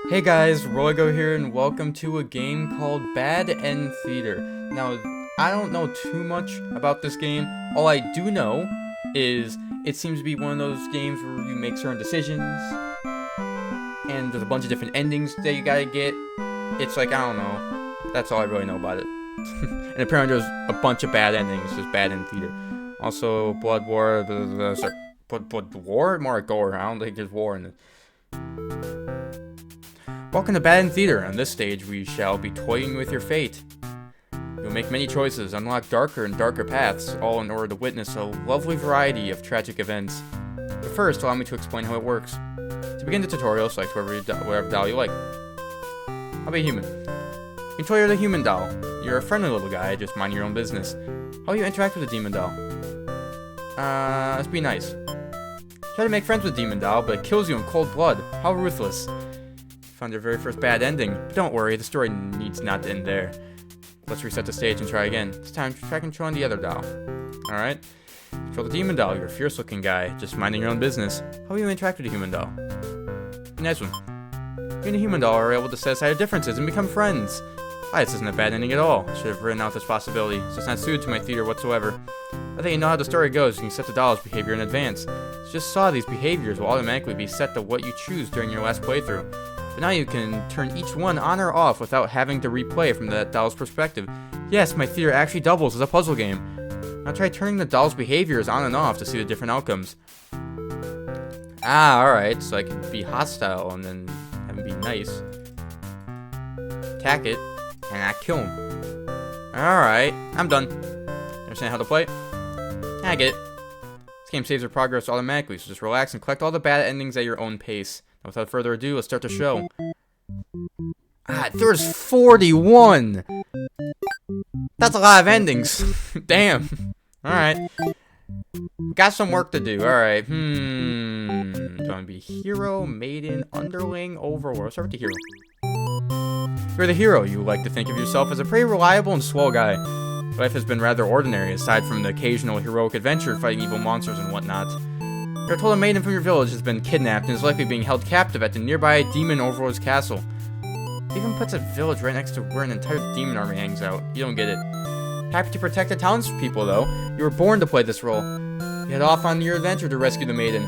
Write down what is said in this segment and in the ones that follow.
Hey guys, Roygo here, and welcome to a game called Bad End Theater. Now, I don't know too much about this game. All I do know is it seems to be one of those games where you make certain decisions, and there's a bunch of different endings that you gotta get. It's like, I don't know. That's all I really know about it. And apparently there's a bunch of bad endings, there's Bad End Theater. Also, Blood War, Blood War? More like gore. I don't think there's war in it. Welcome to Bad End Theater. On this stage, we shall be toying with your fate. You'll make many choices, unlock darker and darker paths, all in order to witness a lovely variety of tragic events. But first, allow me to explain how it works. To begin the tutorial, select whatever doll you like. I'll be a human. Control the human doll. You're a friendly little guy, just mind your own business. How will you interact with the demon doll? Let's be nice. Try to make friends with Demon Doll, but it kills you in cold blood. How ruthless. Found your very first bad ending, but don't worry, the story needs not to end there. Let's reset the stage and try again. This time, try controlling the other doll. Alright. Control the demon doll, you're a fierce looking guy, just minding your own business. How will you interact with the human doll? Nice one. You and the human doll are able to set aside differences and become friends. This isn't a bad ending at all. I should have written out this possibility, so it's not suited to my theater whatsoever. I think you know how the story goes, you can set the doll's behavior in advance. So just saw these behaviors will automatically be set to what you choose during your last playthrough. But now you can turn each one on or off without having to replay from that doll's perspective. Yes, my theater actually doubles as a puzzle game. Now try turning the doll's behaviors on and off to see the different outcomes. Alright, so I can be hostile and then have him be nice. Attack it, and I kill him. Alright, I'm done. Understand how to play? I get it. This game saves your progress automatically, so just relax and collect all the bad endings at your own pace. Now, without further ado, let's start the show. There's 41! That's a lot of endings. Damn. Alright. Got some work to do. Alright. Do you want to be hero, maiden, underling, overlord? Let's start with the hero. You're the hero. You like to think of yourself as a pretty reliable and swell guy. Life has been rather ordinary, aside from the occasional heroic adventure fighting evil monsters and whatnot. You're told a maiden from your village has been kidnapped and is likely being held captive at the nearby demon overlord's castle. It even puts a village right next to where an entire demon army hangs out. You don't get it. Happy to protect the townspeople, though. You were born to play this role. You head off on your adventure to rescue the maiden.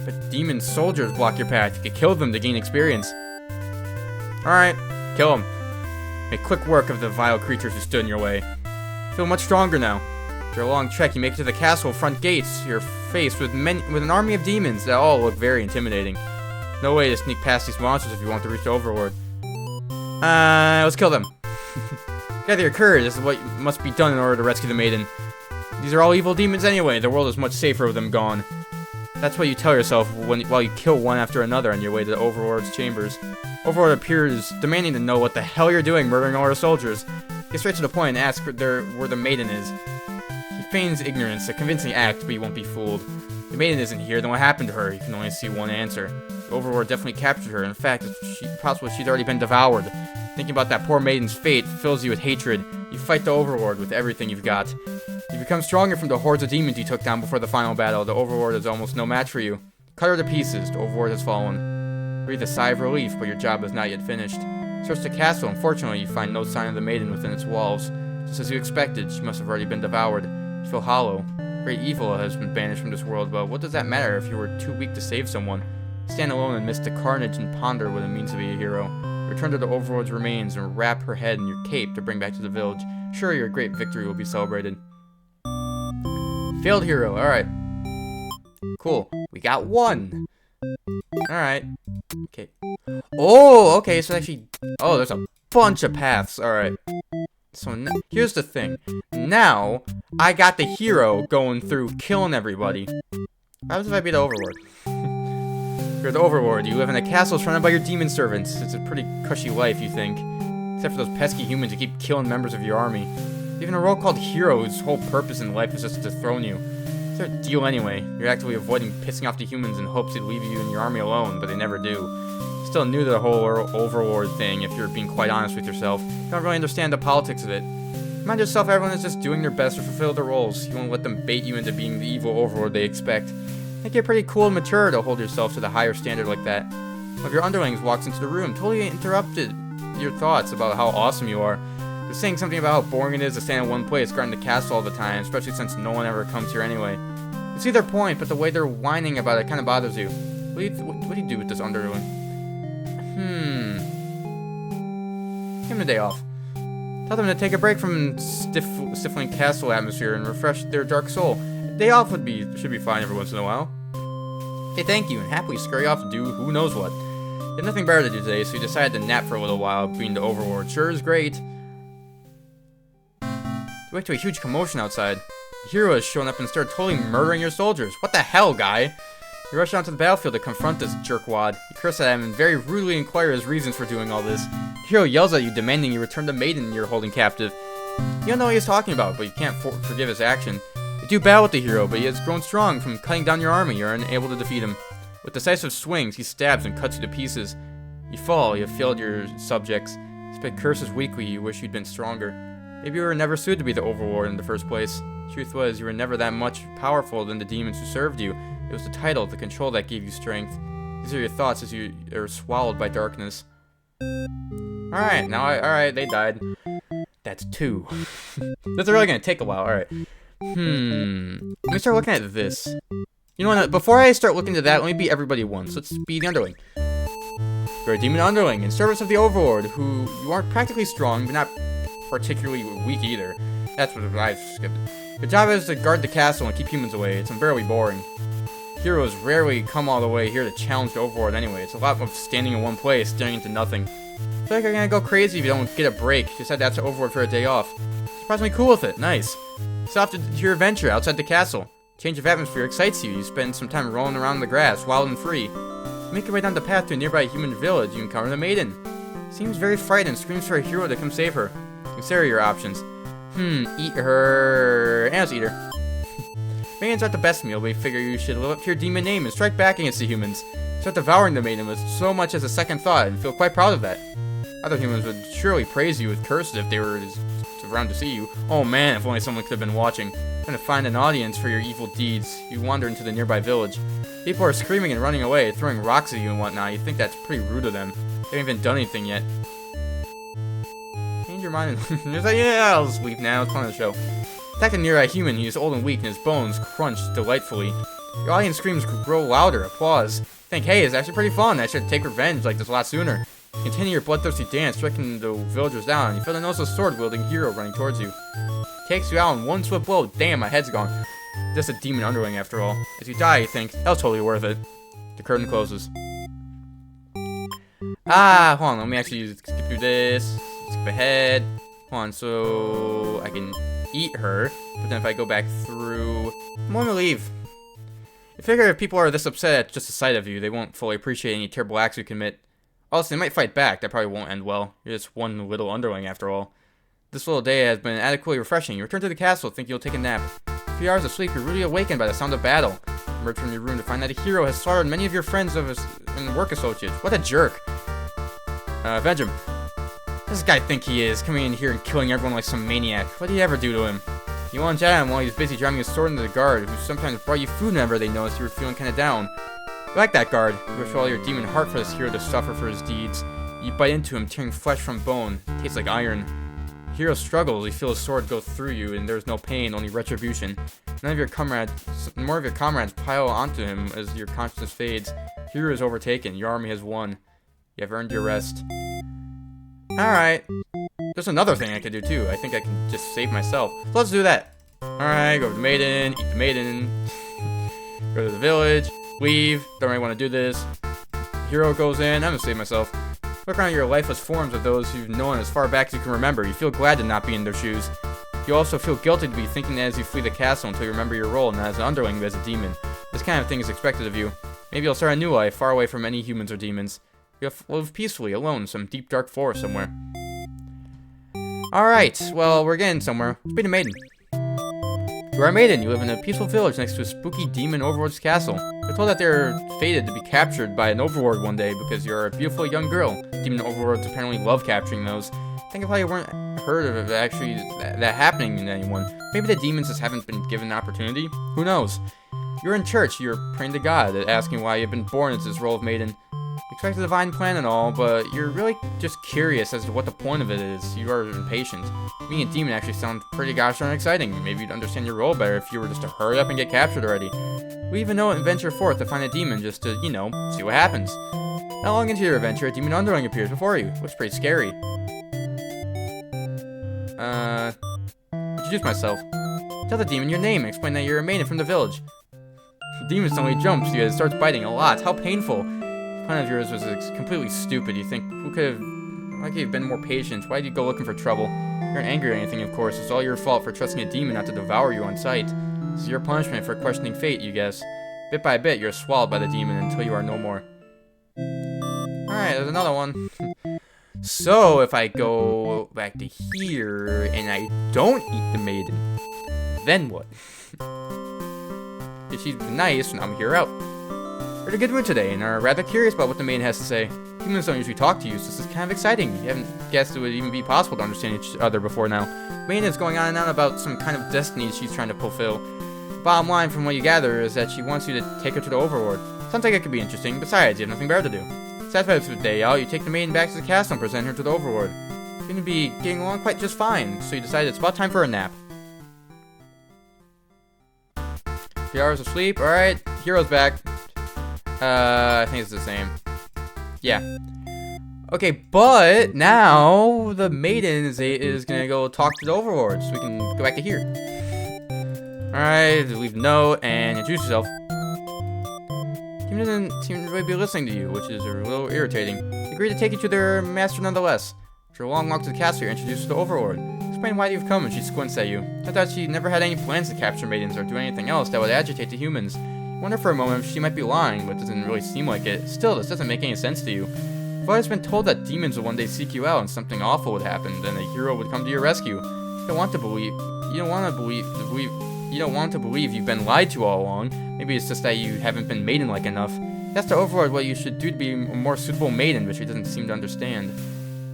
But demon soldiers block your path. You can kill them to gain experience. Alright, kill them. Make quick work of the vile creatures who stood in your way. Feel much stronger now. After a long trek, you make it to the castle front gates. You're faced with an army of demons that all look very intimidating. No way to sneak past these monsters if you want to reach the overlord. Let's kill them. Gather your courage. This is what must be done in order to rescue the maiden. These are all evil demons anyway. The world is much safer with them gone. That's what you tell yourself while you kill one after another on your way to the overlord's chambers. Overlord appears demanding to know what the hell you're doing murdering all our soldiers. Get straight to the point and ask where the maiden is. He feigns ignorance, a convincing act, but you won't be fooled. The maiden isn't here, then what happened to her? You can only see one answer. The overlord definitely captured her. In fact, it's possible she'd already been devoured. Thinking about that poor maiden's fate fills you with hatred. You fight the overlord with everything you've got. You become stronger from the hordes of demons you took down before the final battle. The overlord is almost no match for you. Cut her to pieces. The overlord has fallen. Breathe a sigh of relief, but your job is not yet finished. Search the castle. Unfortunately, you find no sign of the maiden within its walls. Just as you expected, she must have already been devoured. You feel hollow. Great evil has been banished from this world, but what does that matter if you were too weak to save someone? Stand alone amidst the carnage and ponder what it means to be a hero. Return to the overlord's remains and wrap her head in your cape to bring back to the village. Sure, your great victory will be celebrated. Failed hero. Alright. Cool. We got one. Alright. Okay. Oh, okay, so actually... Oh, there's a bunch of paths. Alright. So, here's the thing. Now, I got the hero going through killing everybody. What happens if I be the overlord? You're the overlord. You live in a castle surrounded by your demon servants. It's a pretty cushy life, you think. Except for those pesky humans who keep killing members of your army. Even a role called hero, whose whole purpose in life is just to dethrone you. It's their deal anyway. You're actively avoiding pissing off the humans in hopes they'd leave you and your army alone, but they never do. Still new to the whole overlord thing, if you're being quite honest with yourself. You don't really understand the politics of it. Remind yourself everyone is just doing their best to fulfill their roles. You won't let them bait you into being the evil overlord they expect. I think you're pretty cool and mature to hold yourself to the higher standard like that. One of your underlings walks into the room, totally interrupted your thoughts about how awesome you are. They're saying something about how boring it is to stand in one place guarding the castle all the time, especially since no one ever comes here anyway. You see their point, but the way they're whining about it kind of bothers you. What do you do with this underling? Give him a day off. Tell them to take a break from stifling castle atmosphere and refresh their dark soul. A day off should be fine every once in a while. Hey, thank you, and happily scurry off to do who knows what. You have nothing better to do today, so you decided to nap for a little while, being the overlord. Sure is great. You wake to a huge commotion outside. The hero has shown up and started totally murdering your soldiers. What the hell, guy? You rush onto the battlefield to confront this jerkwad. You curse at him and very rudely inquire his reasons for doing all this. The hero yells at you, demanding you return the maiden you're holding captive. You don't know what he's talking about, but you can't forgive his action. You do battle with the hero, but he has grown strong from cutting down your army. You're unable to defeat him. With decisive swings, he stabs and cuts you to pieces. You fall, you have failed your subjects. You spit curses weakly, you wish you'd been stronger. Maybe you were never suited to be the overlord in the first place. Truth was, you were never that much powerful than the demons who served you. It was the title, the control that gave you strength. These are your thoughts as you are swallowed by darkness. Alright, alright, they died. That's 2. That's really gonna take a while, alright. Let me start looking at this. You know what, before I start looking at that, let me beat everybody once. Let's be the underling. You're a demon underling, in service of the overlord, who you aren't practically strong, but not particularly weak either. That's what I skipped. Your job is to guard the castle and keep humans away. It's unbearably boring. Heroes rarely come all the way here to challenge the overlord anyway. It's a lot of standing in one place, staring into nothing. I feel like you're gonna go crazy if you don't get a break. You decide to ask the overlord for a day off. Surprisingly cool with it. Nice. Set off to your adventure outside the castle. Change of atmosphere excites you. You spend some time rolling around in the grass, wild and free. You make your way down the path to a nearby human village. You encounter the maiden. Seems very frightened and screams for a hero to come save her. Consider your options. Eat her. And let's eat her. Maidens aren't the best meal, but you figure you should live up to your demon name and strike back against the humans. Start devouring the maiden with so much as a second thought and feel quite proud of that. Other humans would surely praise you with curses if they were around to see you. Oh man, if only someone could have been watching. Trying to find an audience for your evil deeds, you wander into the nearby village. People are screaming and running away, throwing rocks at you and whatnot. You think that's pretty rude of them. They haven't even done anything yet. Change your mind and you're like, yeah, I'll sleep now. It's part of the show. Attack a nearby human. He is old and weak, and his bones crunch delightfully. Your audience screams grow louder. Applause. Think, hey, it's actually pretty fun. I should take revenge like this a lot sooner. Continue your bloodthirsty dance, striking the villagers down, and you feel the nose of a sword-wielding hero running towards you. Takes you out in one swift blow. Damn, my head's gone. Just a demon underling after all. As you die, you think, that was totally worth it. The curtain closes. Hold on, let me actually skip through this. Skip ahead. Hold on, so I can eat her, but then if I go back through, I'm gonna leave. I figure if people are this upset at just the sight of you, they won't fully appreciate any terrible acts you commit. Also, they might fight back. That probably won't end well. You're just one little underling after all. This little day has been adequately refreshing. You return to the castle, think you'll take a nap. A few hours of sleep, you're rudely awakened by the sound of battle. You emerge from your room to find that a hero has slaughtered many of your friends and work associates. What a jerk. Avenge him. This guy think he is, coming in here and killing everyone like some maniac. What did he ever do to him? You launched at him while he was busy driving his sword into the guard, who sometimes brought you food whenever they noticed you were feeling kinda down. You like that guard. You wish all your demon heart for this hero to suffer for his deeds. You bite into him, tearing flesh from bone. It tastes like iron. The hero struggles, you feel his sword go through you, and there's no pain, only retribution. More of your comrades pile onto him as your consciousness fades. The hero is overtaken, your army has won. You have earned your rest. Alright. There's another thing I could do too. I think I can just save myself. So let's do that. Alright, go to the maiden, eat the maiden. Go to the village, leave. Don't really want to do this. Hero goes in, I'm gonna save myself. Look around your lifeless forms of those you've known as far back as you can remember. You feel glad to not be in their shoes. You also feel guilty to be thinking that as you flee the castle until you remember your role, not as an underling but as a demon. This kind of thing is expected of you. Maybe you'll start a new life, far away from any humans or demons. You'll live peacefully, alone, in some deep dark forest somewhere. Alright, well, we're getting somewhere. Let's beat a maiden. You are a maiden. You live in a peaceful village next to a spooky demon overlord's castle. You're told that they're fated to be captured by an overlord one day because you're a beautiful young girl. Demon overlords apparently love capturing those. Think of how you weren't heard of it actually that happening to anyone. Maybe the demons just haven't been given an opportunity? Who knows? You're in church. You're praying to God, asking why you've been born into this role of maiden. You respect the divine plan and all, but you're really just curious as to what the point of it is. You are impatient. Being a demon actually sounds pretty gosh darn exciting. Maybe you'd understand your role better if you were just to hurry up and get captured already. We even know and venture forth to find a demon just to, you know, see what happens. Not long into your adventure, a demon underling appears before you. Looks pretty scary. Introduce myself. Tell the demon your name and explain that you're a maiden from the village. The demon suddenly jumps you and starts biting a lot. How painful. This plan of yours was completely stupid. You think, why could you have been more patient? Why did you go looking for trouble? You aren't angry or anything, of course. It's all your fault for trusting a demon not to devour you on sight. This is your punishment for questioning fate, you guess. Bit by bit, you're swallowed by the demon until you are no more. Alright, there's another one. So, if I go back to here, and I don't eat the maiden, then what? If she's nice, I'm here out. We're in a good mood today, and are rather curious about what the maiden has to say. Humans don't usually talk to you, so this is kind of exciting. You haven't guessed it would even be possible to understand each other before now. The maiden is going on and on about some kind of destiny she's trying to fulfill. Bottom line, from what you gather, is that she wants you to take her to the overlord. Sounds like it could be interesting. Besides, you have nothing better to do. Satisfied with the day out, you take the maiden back to the castle and present her to the overlord. You're going to be getting along quite just fine, so you decide it's about time for a nap. 3 hours of sleep, alright. Hero's back. I think it's the same. Yeah. Okay, but now the maiden is gonna go talk to the overlord, so we can go back to here. Alright, leave a note and introduce yourself. He doesn't seem to really be listening to you, which is a little irritating. He agreed to take you to their master nonetheless. After a long walk to the castle, you're introduced to the overlord. Explain why you've come, and she squints at you. I thought she never had any plans to capture maidens or do anything else that would agitate the humans. I wonder for a moment if she might be lying, but it doesn't really seem like it. Still, this doesn't make any sense to you. I've always been told that demons would one day seek you out and something awful would happen, then a hero would come to your rescue. You don't want to believe you've been lied to all along. Maybe it's just that you haven't been maiden-like enough. That's the overlord what you should do to be a more suitable maiden, but she doesn't seem to understand.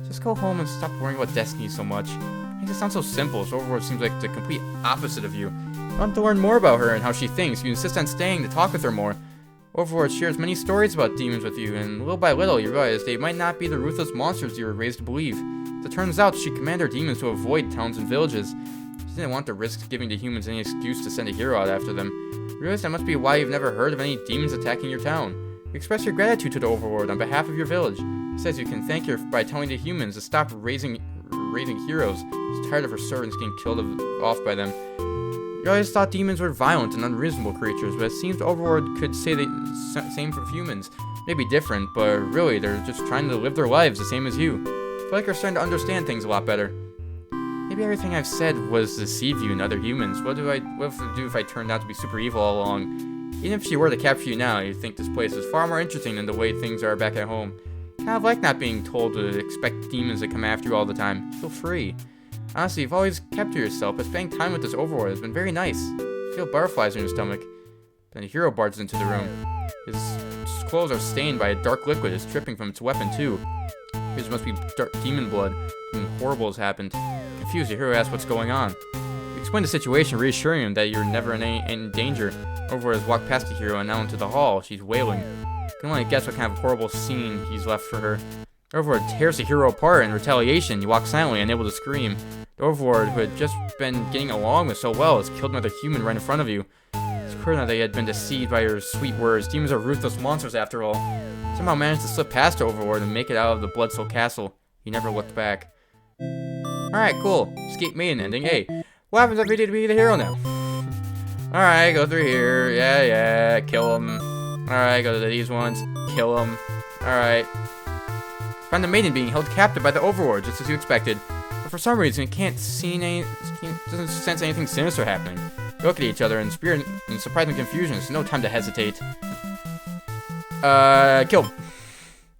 Just go home and stop worrying about destiny so much. It makes it sound so simple, so overlord seems like the complete opposite of you. You want to learn more about her and how she thinks. You insist on staying to talk with her more. Overlord shares many stories about demons with you, and little by little you realize they might not be the ruthless monsters you were raised to believe. As it turns out, she commanded her demons to avoid towns and villages. She didn't want to risk giving the humans any excuse to send a hero out after them. You realize that must be why you've never heard of any demons attacking your town. You express your gratitude to the overlord on behalf of your village. He says you can thank her by telling the humans to stop raising heroes. He's tired of her servants getting killed off by them. You always thought demons were violent and unreasonable creatures, but it seems the overlord could say the same for humans. Maybe different, but really, they're just trying to live their lives the same as you. I feel like you're starting to understand things a lot better. Maybe everything I've said was to deceive you and other humans. What if I do if I turned out to be super evil all along? Even if she were to capture you now, you'd think this place is far more interesting than the way things are back at home. Kind of like not being told to expect demons to come after you all the time. Feel free. Honestly, you've always kept to yourself, but spending time with this overlord has been very nice. You feel butterflies in your stomach. Then a hero barges into the room. His clothes are stained by a dark liquid. It's dripping from its weapon, too. His must be dark demon blood. Something horrible has happened. Confused, the hero asks what's going on. You explain the situation, reassuring him that you're never in any danger. Overlord has walked past the hero and now into the hall. She's wailing. You can only guess what kind of horrible scene he's left for her. The overlord tears the hero apart. In retaliation, you walk silently, unable to scream. The overlord, who had just been getting along with so well, has killed another human right in front of you. It's clear now that he had been deceived by your sweet words. Demons are ruthless monsters after all. Somehow managed to slip past the overlord and make it out of the Bloodsoul Castle. He never looked back. Alright, cool. Escape maiden ending. Hey, what happens if we need to be the hero now? Alright, go through here. Yeah, kill him. Alright, go to these ones. Kill him. Alright. Find the maiden being held captive by the overlord, just as you expected. But for some reason, it doesn't sense anything sinister happening. You look at each other in surprising confusion. There's no time to hesitate. Kill.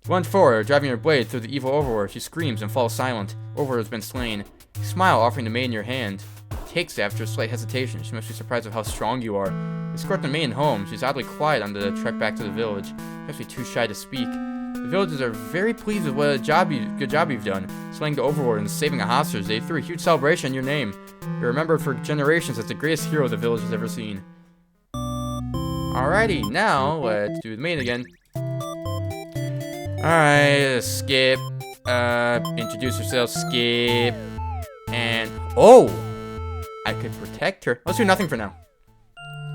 You lunge forward, driving your blade through the evil overlord. She screams and falls silent. Overlord has been slain. You smile, offering the maiden your hand. Takes it after a slight hesitation. She must be surprised at how strong you are. You escort the maiden home. She's oddly quiet on the trek back to the village. She must be too shy to speak. The villagers are very pleased with what good job you've done, slaying the overlord and saving a hostage. They threw a huge celebration in your name. You're remembered for generations as the greatest hero the village has ever seen. Alrighty, now let's do the main again. Alright, skip. Introduce yourself, skip. And, oh! I could protect her. Let's do nothing for now.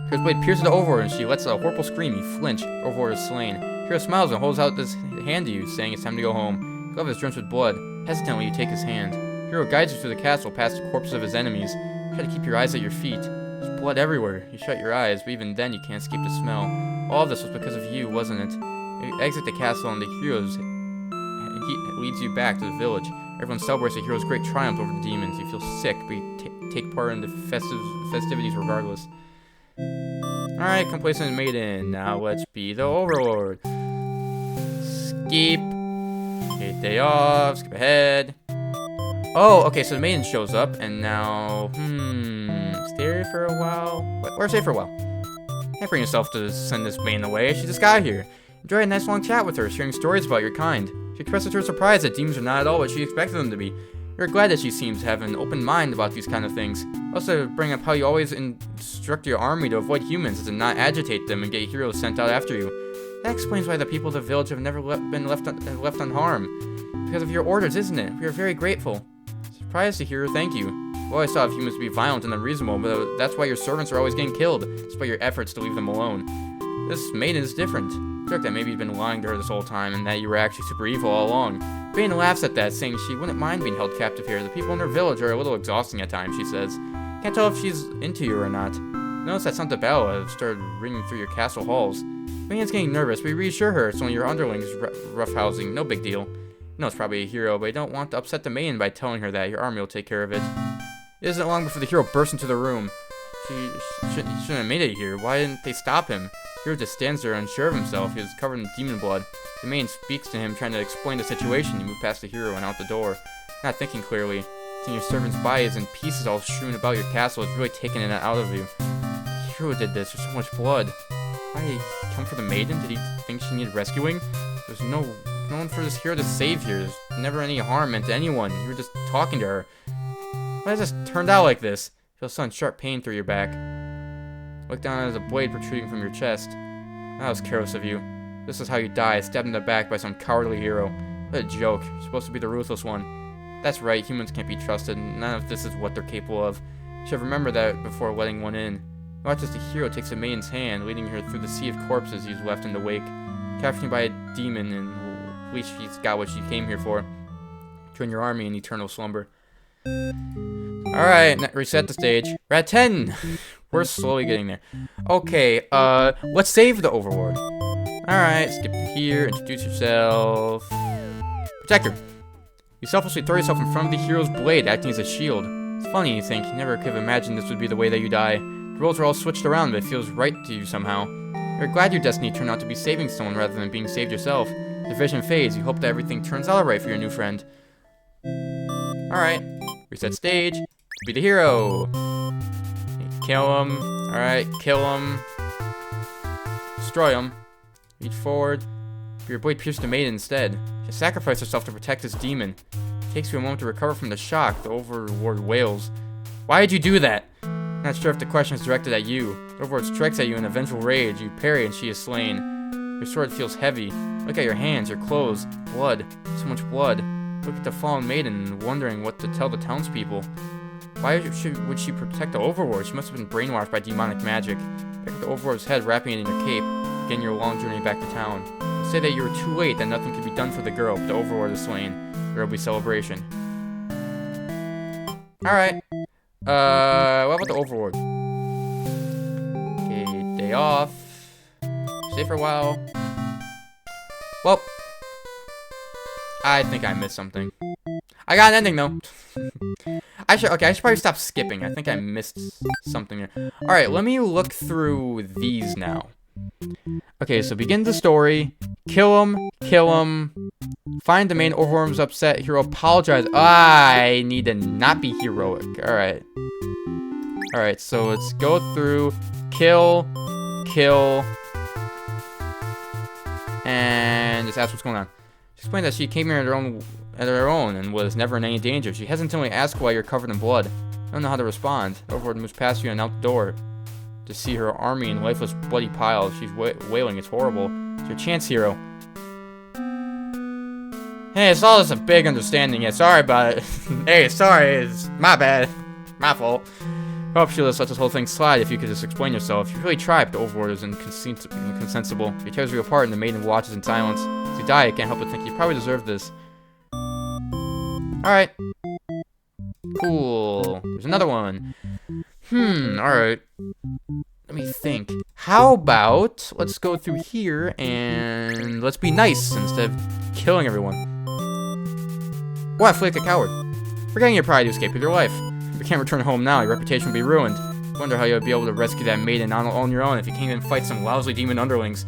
Hero's blade pierces the Overlord and she lets a horrible scream. You flinch. Overlord is slain. Hero smiles and holds out this hand to you, saying it's time to go home. His glove is drenched with blood. Hesitantly, you take his hand. Hero guides you through the castle, past the corpses of his enemies. Try to keep your eyes at your feet. There's blood everywhere. You shut your eyes, but even then you can't escape the smell. All of this was because of you, wasn't it? You exit the castle and the heroes leads you back to the village. Everyone celebrates the hero's great triumph over the demons. You feel sick, but you take part in the festivities regardless. Alright, complacent maiden. Now let's be the Overlord. Skip. Okay, day off. Skip ahead. Oh, okay, so the maiden shows up, and now, stay for a while. Or stay for a while. Can't bring yourself to send this maiden away. She just got here. Enjoy a nice long chat with her, sharing stories about your kind. She expresses her surprise that demons are not at all what she expected them to be. You're glad that she seems to have an open mind about these kind of things. Also, bring up how you always instruct your army to avoid humans and to not agitate them and get heroes sent out after you. That explains why the people of the village have never been left unharmed. Because of your orders, isn't it? We are very grateful. Surprised to hear thank you. I've always thought of humans to be violent and unreasonable, but that's why your servants are always getting killed, despite your efforts to leave them alone. This maiden is different. Joke that maybe you've been lying to her this whole time and that you were actually super evil all along. Bane laughs at that, saying she wouldn't mind being held captive here. The people in her village are a little exhausting at times, she says. Can't tell if she's into you or not. Notice that Santa Bella have started ringing through your castle halls. Bane's getting nervous, but we reassure her it's only your underlings roughhousing, no big deal. You know it's probably a hero, but you don't want to upset the maiden by telling her that. Your army will take care of it. It isn't long before the hero bursts into the room. She shouldn't have made it here. Why didn't they stop him? Hero just stands there unsure of himself. He is covered in demon blood. The maiden speaks to him, trying to explain the situation. You move past the hero and out the door. Not thinking clearly. Seeing your servant's body is in pieces all strewn about your castle is really taking it out of you. The hero did this. There's so much blood. Why did he come for the maiden? Did he think she needed rescuing? There's no one for this hero to save here. There's never any harm meant to anyone. You were just talking to her. Why has this turned out like this? Feel sudden sharp pain through your back. Look down at a blade protruding from your chest. That was careless of you. This is how you die, stabbed in the back by some cowardly hero. What a joke. You're supposed to be the ruthless one. That's right, humans can't be trusted. None of this is what they're capable of. You should remember that before letting one in. Watch as the hero takes a maiden's hand, leading her through the sea of corpses he's left in the wake. Captured by a demon, and at least she's got what she came here for. Join your army in eternal slumber. Alright, reset the stage. We're at 10! We're slowly getting there. Okay, let's save the Overlord. Alright, skip to here, introduce yourself. Protector. You selflessly throw yourself in front of the hero's blade, acting as a shield. It's funny, you think. You never could have imagined this would be the way that you die. The roles are all switched around, but it feels right to you somehow. You're glad your destiny turned out to be saving someone rather than being saved yourself. The vision fades. You hope that everything turns out alright for your new friend. Alright, reset stage. Be the hero. Kill him. Alright, kill him. Destroy him. Reach forward. Your blade pierced the maiden instead. She sacrificed herself to protect this demon. It takes you a moment to recover from the shock. The Overlord wails. Why did you do that? Not sure if the question is directed at you. The Overlord strikes at you in a vengeful rage. You parry and she is slain. Your sword feels heavy. Look at your hands, your clothes. Blood. So much blood. Look at the fallen maiden, wondering what to tell the townspeople. Why would she protect the Overlord? She must have been brainwashed by demonic magic. Pick up the Overlord's head, wrapping it in your cape. Begin your long journey back to town. Say that you were too late, that nothing could be done for the girl, but the Overlord is slain. There will be celebration. Alright. What about the Overlord? Okay, day off. Stay for a while. Well, I think I missed something. I got an ending though. I should probably stop skipping. I think I missed something there. Alright, let me look through these now. Okay, so begin the story. Kill him. Find the main Overlord's upset. Hero apologize. I need to not be heroic. Alright, so let's go through. Kill. And just ask what's going on. She explained that she came here at her own and was never in any danger. She hesitantly asked why you're covered in blood. I don't know how to respond. Overlord moves past you and out the door. To see her army in lifeless, bloody piles. She's wailing. It's horrible. It's your chance, hero. Hey, it's all just a big understanding. Yeah, sorry about it. Hey, sorry, it's my bad. My fault. Hope she'll just let this whole thing slide if you could just explain yourself. You really tried, but the Overlord is inconsensible. He tears you apart and the maiden watches in silence. As you die, I can't help but think you probably deserve this. Alright. Cool. There's another one. Alright. Let me think. How about let's go through here and let's be nice instead of killing everyone. Why, feel like a coward. Forgetting your pride to escape with your life. If you can't return home now, your reputation will be ruined. Wonder how you'll be able to rescue that maiden on your own if you can't even fight some lousy demon underlings.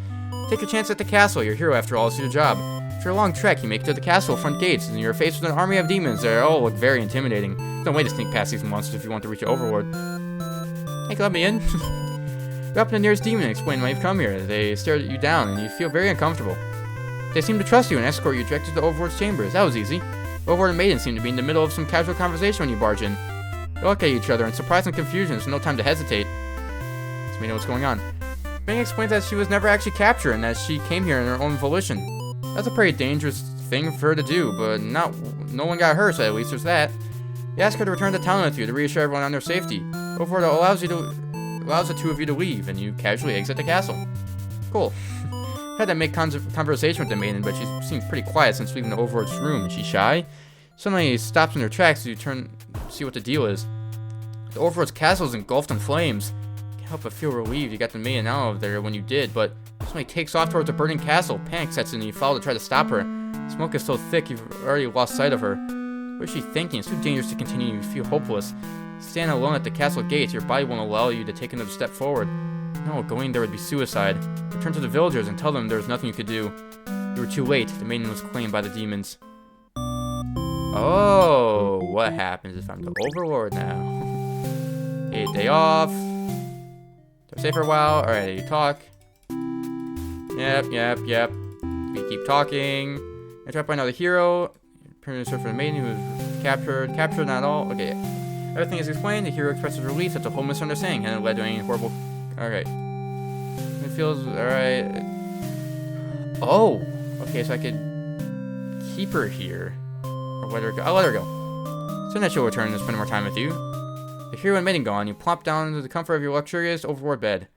Take your chance at the castle. You're a hero after all. It's your job. After a long trek, you make it to the castle front gates, and you're faced with an army of demons that all look very intimidating. There's no way to sneak past these monsters if you want to reach your Overlord. Hey, can you let me in? Go up to the nearest demon and explain why you've come here. They stare at you down, and you feel very uncomfortable. They seem to trust you and escort you directly to the Overlord's chambers. That was easy. Overlord and Maiden seem to be in the middle of some casual conversation when you barge in. They look at each other in surprise and confusion. There's no time to hesitate. Let's know what's going on. Maiden explains that she was never actually captured and that she came here on her own volition. That's a pretty dangerous thing for her to do, but no one got hurt, so at least there's that. You ask her to return to town with you to reassure everyone on their safety. Overlord allows the two of you to leave, and you casually exit the castle. Cool. Had to make conversation with the maiden, but she seems pretty quiet since leaving the Overlord's room. Is she shy? Suddenly stops in her tracks as you turn to see what the deal is. The Overlord's castle is engulfed in flames. Can't help but feel relieved you got the maiden out of there when you did, but suddenly takes off towards the burning castle. Panic sets in and you follow to try to stop her. The smoke is so thick you've already lost sight of her. What is she thinking? It's too dangerous to continue. You feel hopeless. Stand alone at the castle gates. Your body won't allow you to take another step forward. No, going there would be suicide. Return to the villagers and tell them there was nothing you could do. You were too late. The maiden was claimed by the demons. Oh, what happens if I'm the Overlord now? Hey, day off. They're safe for a while. Alright, you talk. Yep. We keep talking. Interrupted by another hero. Permanent search for the maiden who was captured. Captured, not all. Okay. Everything is explained. The hero expresses relief at the whole misunderstanding and it led to any horrible. Alright. It feels alright. Oh! Okay, so I could keep her here. Or let her go. I'll let her go. Soon that she'll return and spend more time with you. The hero and maiden gone, you plop down into the comfort of your luxurious Overlord bed.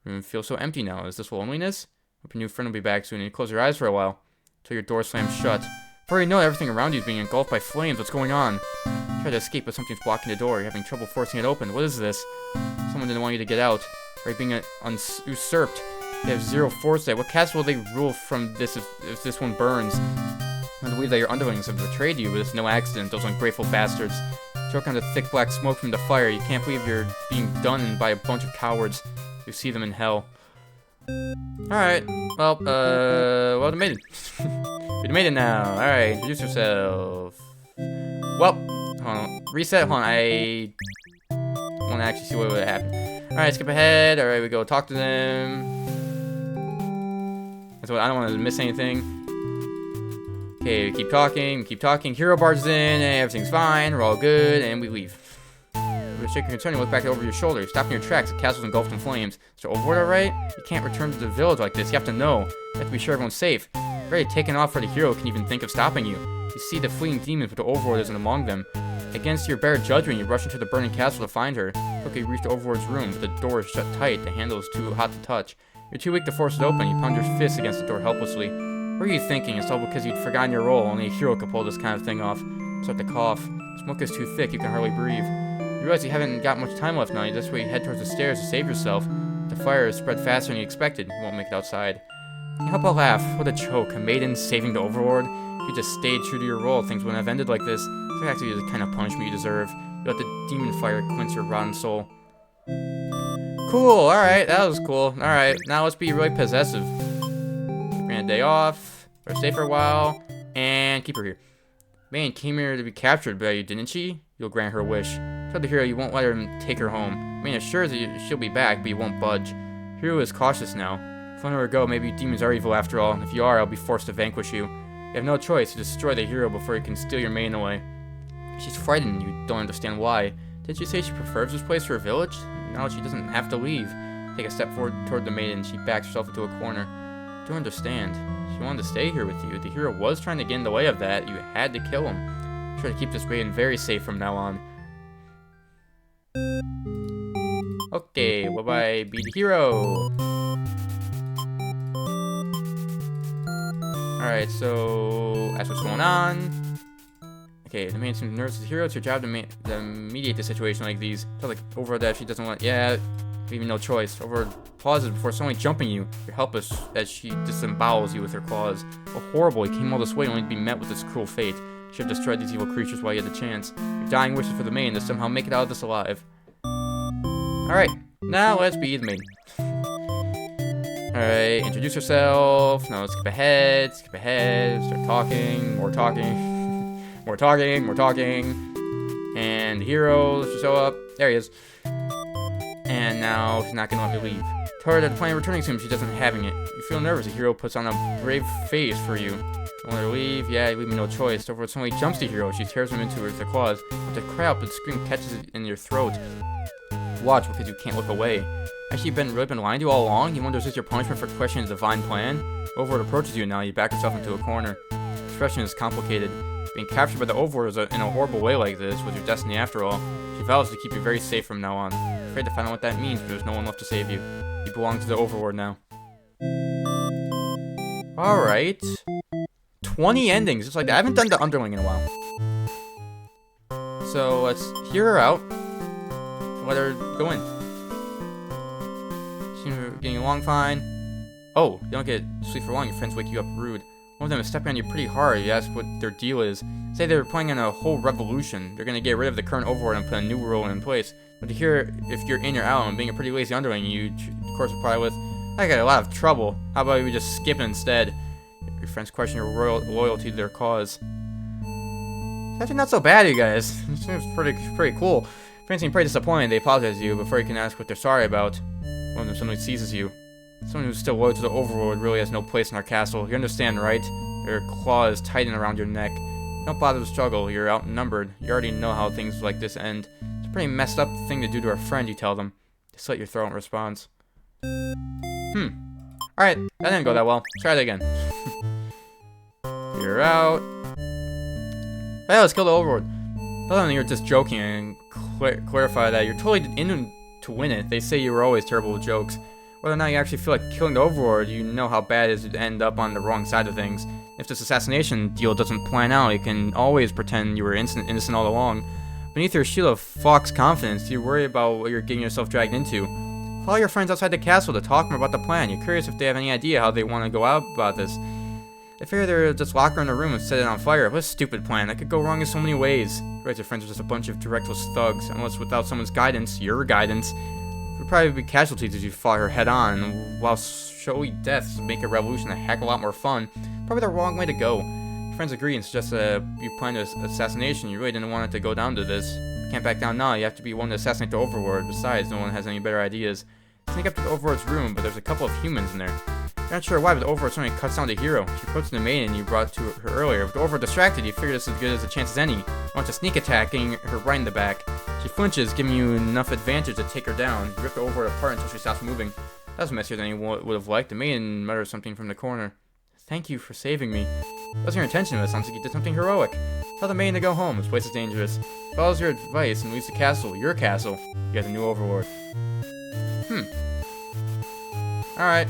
The room feels so empty now. Is this loneliness? Hope your new friend will be back soon and you close your eyes for a while. Until your door slams shut. Before you know it, everything around you is being engulfed by flames. What's going on? Try to escape, but something's blocking the door. You're having trouble forcing it open. What is this? Someone didn't want you to get out. Are you being usurped? They have zero foresight. What castle will they rule from this if this one burns? I believe that your underlings have betrayed you, but it's no accident. Those ungrateful bastards. Choke on the thick black smoke from the fire. You can't believe you're being done by a bunch of cowards. You see them in hell. Alright. Well, the maiden. You're the maiden now. Alright, introduce yourself. Well, hold on. Reset. Hold on. I want to actually see what would happen. Alright, skip ahead. Alright, we go talk to them. That's what I don't want to miss anything. Okay, we keep talking. Hero barges in, and everything's fine. We're all good, and we leave. With a shake your concern, you look back over your shoulder. You're stopping your tracks. The castle's engulfed in flames. Is your Overlord alright? You can't return to the village like this. You have to know. You have to be sure everyone's safe. You're already taken off for the hero can even think of stopping you. You see the fleeing demons, but the Overlord isn't among them. Against your better judgment, you rush into the burning castle to find her. Quickly reach the Overlord's room, but the door is shut tight. The handle is too hot to touch. You're too weak to force it open. You pound your fists against the door helplessly. What are you thinking? It's all because you'd forgotten your role. Only a hero could pull this kind of thing off. Start to cough. Smoke is too thick. You can hardly breathe. You realize you haven't got much time left now. You just head towards the stairs to save yourself. The fire is spread faster than you expected. You won't make it outside. Can you help but laugh? What a joke. A maiden saving the Overlord? If you just stayed true to your role, things wouldn't have ended like this. It's actually the kind of punishment you deserve. You let the demon fire cleanse your rotten soul. Cool. Alright. That was cool. Alright. Now let's be really possessive. Grant a day off. Or stay for a while. And keep her here. Man came here to be captured by you, didn't she? You'll grant her wish. Tell the hero you won't let her take her home. Man assures that she'll be back, but you won't budge. Hero is cautious now. If I let her go, maybe demons are evil after all. If you are, I'll be forced to vanquish you. You have no choice to destroy the hero before he can steal your maiden away. She's frightened. You don't understand why. Did she say she prefers this place to her village? Now she doesn't have to leave. Take a step forward toward the maiden. She backs herself into a corner. Don't understand. She He wanted to stay here with you. The hero was trying to get in the way of that. You had to kill him. Try to keep this maiden very safe from now on. Okay, bye-bye, be the hero. Alright, so that's what's going on. Okay, the main seems nervous as a hero. It's your job to mediate the situation like these. Tell like Overlord that she doesn't want. Yeah, leaving no choice. Overlord pauses before suddenly jumping you. You're helpless as she disembowels you with her claws. Oh, horrible! He came all this way only to be met with this cruel fate. You should have destroyed these evil creatures while you had the chance. Your dying wishes for the maiden to somehow make it out of this alive. Alright, now let's be the maiden. Alright, introduce yourself. Now let's skip ahead, start talking, more talking, more talking, more talking. And the hero, let's just show up. There he is. And now she's not gonna let me leave. Tell her that the plan returning soon, she doesn't having it. You feel nervous, the hero puts on a brave face for you. Don't let her leave, yeah, leave me no choice. Overlord suddenly jumps the hero, she tears him into her with her claws. With a cry out, but the scream catches it in your throat. Watch, because you can't look away. Actually, really been lying to you all along? He wonders if it's your punishment for questioning the divine plan? Overlord approaches you now, you back yourself into a corner. The expression is complicated. Being captured by the Overlord in a horrible way like this was your destiny after all. She vows to keep you very safe from now on. I'm afraid to find out what that means, but there's no one left to save you. You belong to the Overlord now. Alright. 20 endings, just like that. I haven't done the Underling in a while. So, let's hear her out. Let her go in. Seems we're getting along fine. Oh, you don't get sleep for long, your friends wake you up rude. One of them is stepping on you pretty hard. You ask what their deal is. Say they're planning on a whole revolution. They're gonna get rid of the current Overlord and put a new rule in place. But to hear if you're in or out and being a pretty lazy underling, you of course reply with, I got a lot of trouble. How about we just skip it instead? Your friends question your loyalty to their cause. It's actually not so bad, you guys. It seems pretty cool. Friends seem pretty disappointed. They apologize to you before you can ask what they're sorry about. One of them suddenly seizes you. Someone who's still loyal to the Overlord really has no place in our castle. You understand, right? Their claws tighten around your neck. Don't bother to struggle. You're outnumbered. You already know how things like this end. It's a pretty messed up thing to do to our friend, you tell them. They slit your throat in response. Alright, that didn't go that well. Try it again. You're out. Hey, let's kill the Overlord. Tell them you're just joking and clarify that you're totally in to win it. They say you were always terrible with jokes. Whether or not you actually feel like killing the Overlord, you know how bad it is to end up on the wrong side of things. If this assassination deal doesn't plan out, you can always pretend you were innocent all along. Beneath your shield of fox confidence, you worry about what you're getting yourself dragged into. Follow your friends outside the castle to talk more about the plan. You're curious if they have any idea how they want to go out about this. They figure they'll just lock her in a room and set it on fire. What a stupid plan. That could go wrong in so many ways. Right, your friends are just a bunch of directless thugs. Unless without someone's guidance, your guidance, would probably be casualties as you fought her head on. And while showy deaths make a revolution a heck of a lot more fun, probably the wrong way to go. Your friends agree and suggest you plan an assassination. You really didn't want it to go down to this. You can't back down now. You have to be one to assassinate the Overlord. Besides, no one has any better ideas. Sneak up to the Overlord's room, but there's a couple of humans in there. You're not sure why, but the Overlord suddenly cuts down the hero. She approaches the maiden you brought to her earlier. With the Overlord distracted, you figure this is as good as a chance as any. You want to sneak attack, getting her right in the back. She flinches, giving you enough advantage to take her down. You rip the Overlord apart until she stops moving. That was messier than you would have liked. The maiden mutters something from the corner. Thank you for saving me. That was your intention, but it sounds like you did something heroic. Tell the maiden to go home. This place is dangerous. Follows your advice and leaves the castle. Your castle. You got a new Overlord. Alright.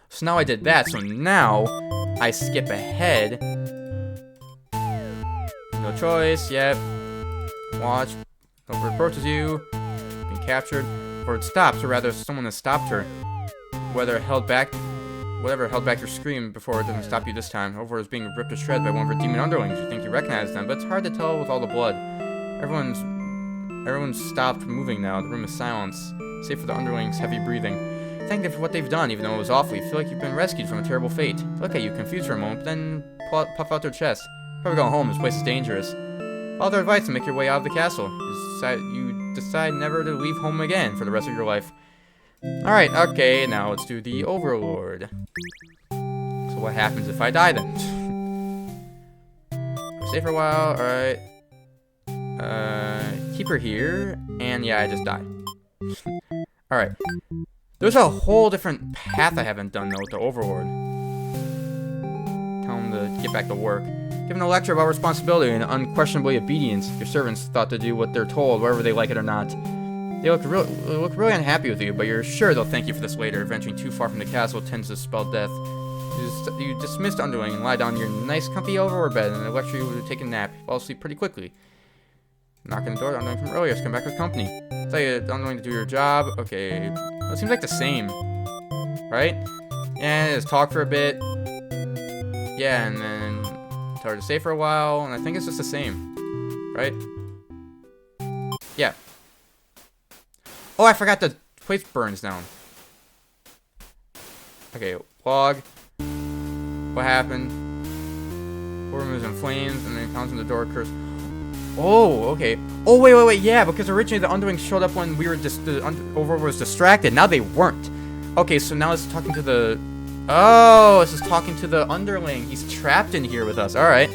So now I did that, so now I skip ahead. No choice, yep. Watch. Overlord approaches you. Being captured. Or it stops, or rather someone has stopped her. Whatever held back your scream before it doesn't stop you this time. Overlord is being ripped to shreds by one of her demon underlings. You think you recognize them, but it's hard to tell with all the blood. Everyone's stopped moving now. The room is silence, save for the underlings' heavy breathing. Thank them for what they've done, even though it was awful. You feel like you've been rescued from a terrible fate. They look at you, confused for a moment, but then puff out their chest. Probably go home. This place is dangerous. Follow their advice and make your way out of the castle. You decide never to leave home again for the rest of your life. Alright, okay, now let's do the Overlord. So what happens if I die then? Stay for a while, alright. Keep her here, and yeah, I just died. Alright. There's a whole different path I haven't done though with the Overlord. tell them to get back to work. Given a lecture about responsibility and unquestionably obedience, your servants thought to do what they're told, whether they like it or not. They look really unhappy with you, but you're sure they'll thank you for this later. Venturing too far from the castle tends to spell death. You dismissed underling and lie down in your nice, comfy overboard bed, and they lecture you to take a nap. You fall asleep pretty quickly. Knock on the door, the underling from earlier has come back with company. Tell you the underling to do your job. Okay, well, it seems like the same, right? And just talk for a bit. Yeah, and then tell her to stay for a while, and I think it's just the same, right? Yeah. Oh, I forgot the place burns down. Okay, log. What happened? Door moves in flames, and then comes in the door curse. Oh, okay. Oh, wait, yeah, because originally the underlings showed up when we were just the overlord was distracted. Now they weren't. Okay, so now it's talking to the. Oh, this is talking to the underling. He's trapped in here with us. All right.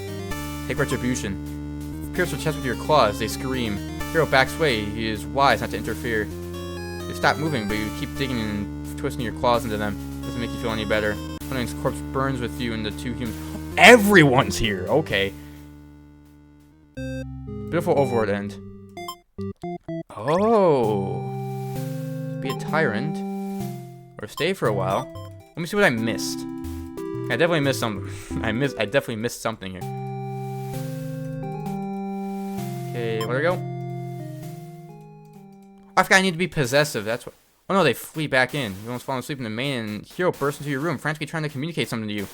Take retribution. Pierce their chest with your claws. They scream. Hero backs away. He is wise not to interfere. They stop moving, but you keep digging and twisting your claws into them. Doesn't make you feel any better. Underling's corpse burns with you and the two humans. Everyone's here. Okay. Beautiful overlord end. Oh. Be a tyrant. Or stay for a while. Let me see what I missed. I definitely missed something. I definitely missed something here. Okay, where'd I go? Oh, I forgot I need to be possessive. That's what. Oh no, they flee back in. You almost fall asleep in the main, and Hero bursts into your room, frantically trying to communicate something to you.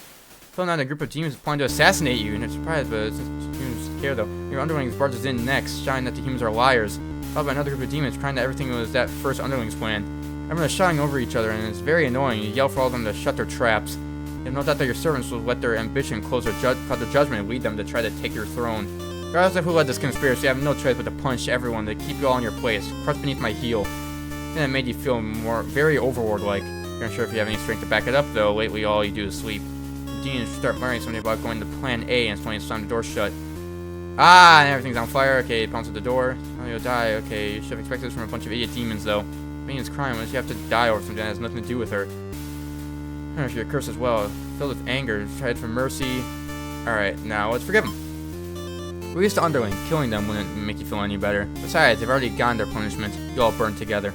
Filling out a group of demons planning to assassinate you, and you're surprised, but humans care though. Your underlings barges in next, shouting that the humans are liars. Followed by another group of demons crying that everything was that first underling's plan. Everyone is shouting over each other, and it's very annoying. You yell for all of them to shut their traps. You have no doubt that your servants will let their ambition close their judgment and lead them to try to take your throne. Regardless of who led this conspiracy, you have no choice but to punch everyone to keep you all in your place, crushed beneath my heel. And it made you feel very overlord-like. You're unsure if you have any strength to back it up, though. Lately, all you do is sleep. The demons start murmuring something about going to Plan A, and it's when you slam the door shut. Ah, and everything's on fire. Okay, it pounds at the door. Oh, you'll die. Okay, you should have expected this from a bunch of idiot demons, though. Minion's crying when you have to die over something that has nothing to do with her. I don't know if you're cursed as well. Filled with anger, tried for mercy. Alright, now let's forgive them. We used to underling. Killing them wouldn't make you feel any better. Besides, they've already gotten their punishment. You all burned together.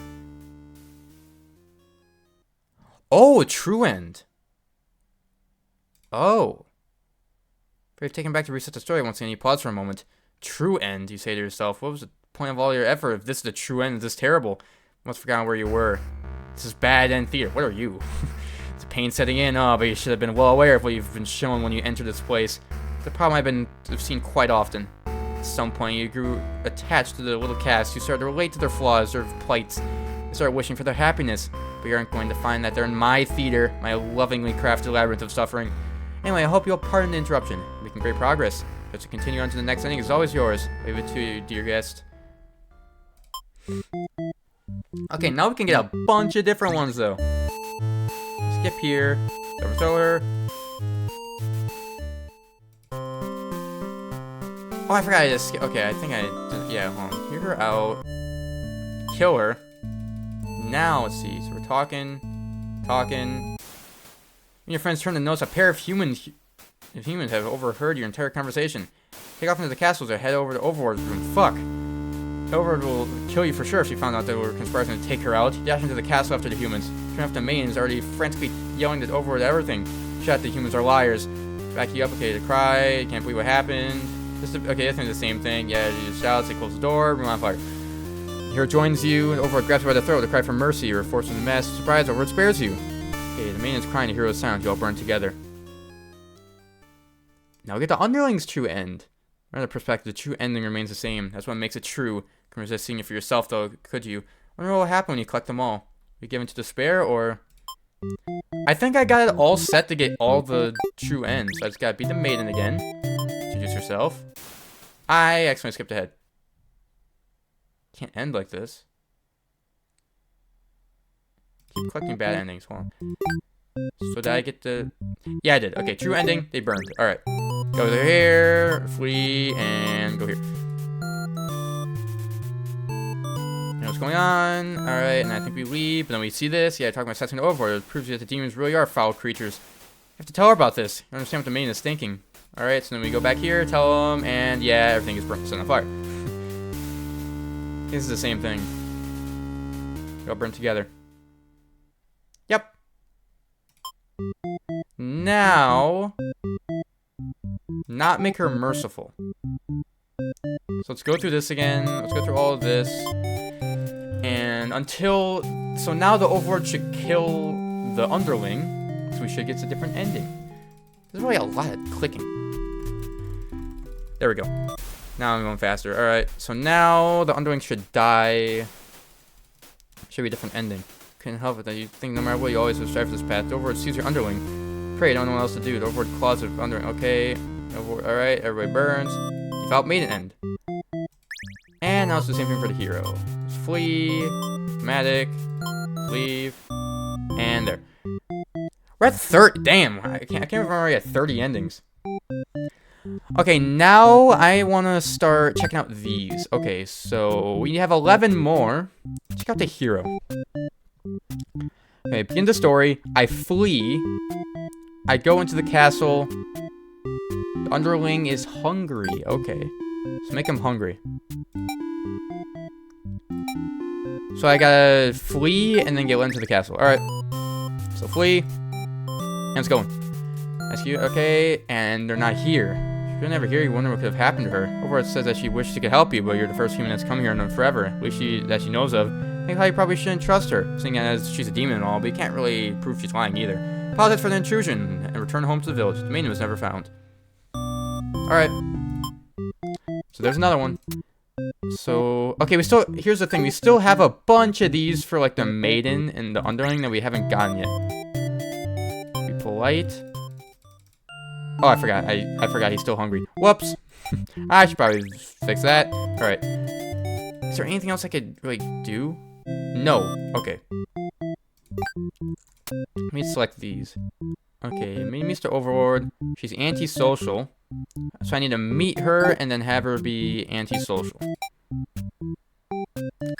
Oh, a true end. Oh. Brave taken back to reset the story once again. You pause for a moment. True end, you say to yourself. What was the point of all your effort? If this is the true end, is this terrible? Must have forgotten where you were. This is bad end theater. What are you? It's pain setting in. Oh, but you should have been well aware of what you've been shown when you entered this place. It's a problem I've seen quite often. At some point, you grew attached to the little cast. You started to relate to their flaws, their plights. You started wishing for their happiness. But you aren't going to find that they're in my theater, my lovingly crafted labyrinth of suffering. Anyway, I hope you'll pardon the interruption. We're making great progress. Just to continue on to the next ending is always yours. Leave it to you, dear guest. Okay, now we can get a bunch of different ones, though. Skip here. Throw her. Oh, I forgot I just skip. Okay, I think I did. Yeah, hold on. Hear her out. Kill her. Now, let's see. So we're talking. When your friends turn to notice a pair of humans have overheard your entire conversation. Take off into the castles or head over to Overlord's room. Fuck. Overlord will kill you for sure if she found out they were conspiring to take her out. Dash into the castle after the humans. Turn off the maidens already frantically yelling at Overlord everything. Shout the humans are liars. Back you up, okay, to cry. Can't believe what happened. Okay, I think the same thing. Yeah, you just shout, they close the door, room on fire. Hero joins you, and Overlord grabs you by the throat to cry for mercy. You're forced into mass. Surprise, Overlord spares you. Okay, the maidens crying, the hero is silent. You all burn together. Now we get the underling's true end. From the perspective, the true ending remains the same. That's what makes it true. Can resist seeing it for yourself, though, could you? I wonder what will happen when you collect them all. Are you given to despair, or... I think I got it all set to get all the true ends. So I just gotta beat the maiden again. Introduce yourself. I accidentally skipped ahead. Can't end like this. Keep collecting bad endings. Hold on. So did I get the... Yeah, I did. Okay, true ending. They burned. Alright. Go here, flee, and go here. You know what's going on. Alright, and I think we leave, but then we see this. Yeah, talking about assessing Overlord. It proves that the demons really are foul creatures. have to tell her about this. You understand what the maiden is thinking. Alright, so then we go back here, tell them, and yeah, everything is burnt, set on fire. This is the same thing. They all burn together. Yep. Now, not make her merciful. So let's go through this again. Let's go through all of this. And until... So now the Overlord should kill the underling. So we should get a different ending. There's really a lot of clicking. There we go. Now I'm going faster. Alright, so now the underling should die. Should be a different ending. Couldn't help it that you think no matter what, you always have strive for this path. The Overlord sees your underling. Pray, don't know what else to do. The Overlord claws of underling. Okay. Alright, everybody burns. Devout maiden end. And now it's the same thing for the hero. Let's flee. Dramatic. Leave. And there. We're at 30. Damn. I can't remember we had 30 endings. Okay, now I want to start checking out these. Okay, so we have 11 more. Check out the hero. Okay, begin the story. I flee. I go into the castle. The underling is hungry. Okay, so make him hungry. So I gotta flee and then get led into the castle. Alright, so flee. And it's going. Ask you, okay, and they're not here. If you're never here, you wonder what could have happened to her. Overlord says that she wished she could help you, but you're the first human that's come here in forever. At least that she knows of. I think how you probably shouldn't trust her, seeing as she's a demon and all, but you can't really prove she's lying either. Apologize for the intrusion, and return home to the village. The maiden was never found. Alright. So there's another one. So, okay, here's the thing, we still have a bunch of these for, like, the maiden and the underling that we haven't gotten yet. Be polite. Oh, I forgot. I forgot he's still hungry. Whoops. I should probably fix that. Alright. Is there anything else I could really do? No. Okay. Let me select these. Okay, meet Mr. Overlord. She's antisocial. So I need to meet her and then have her be antisocial.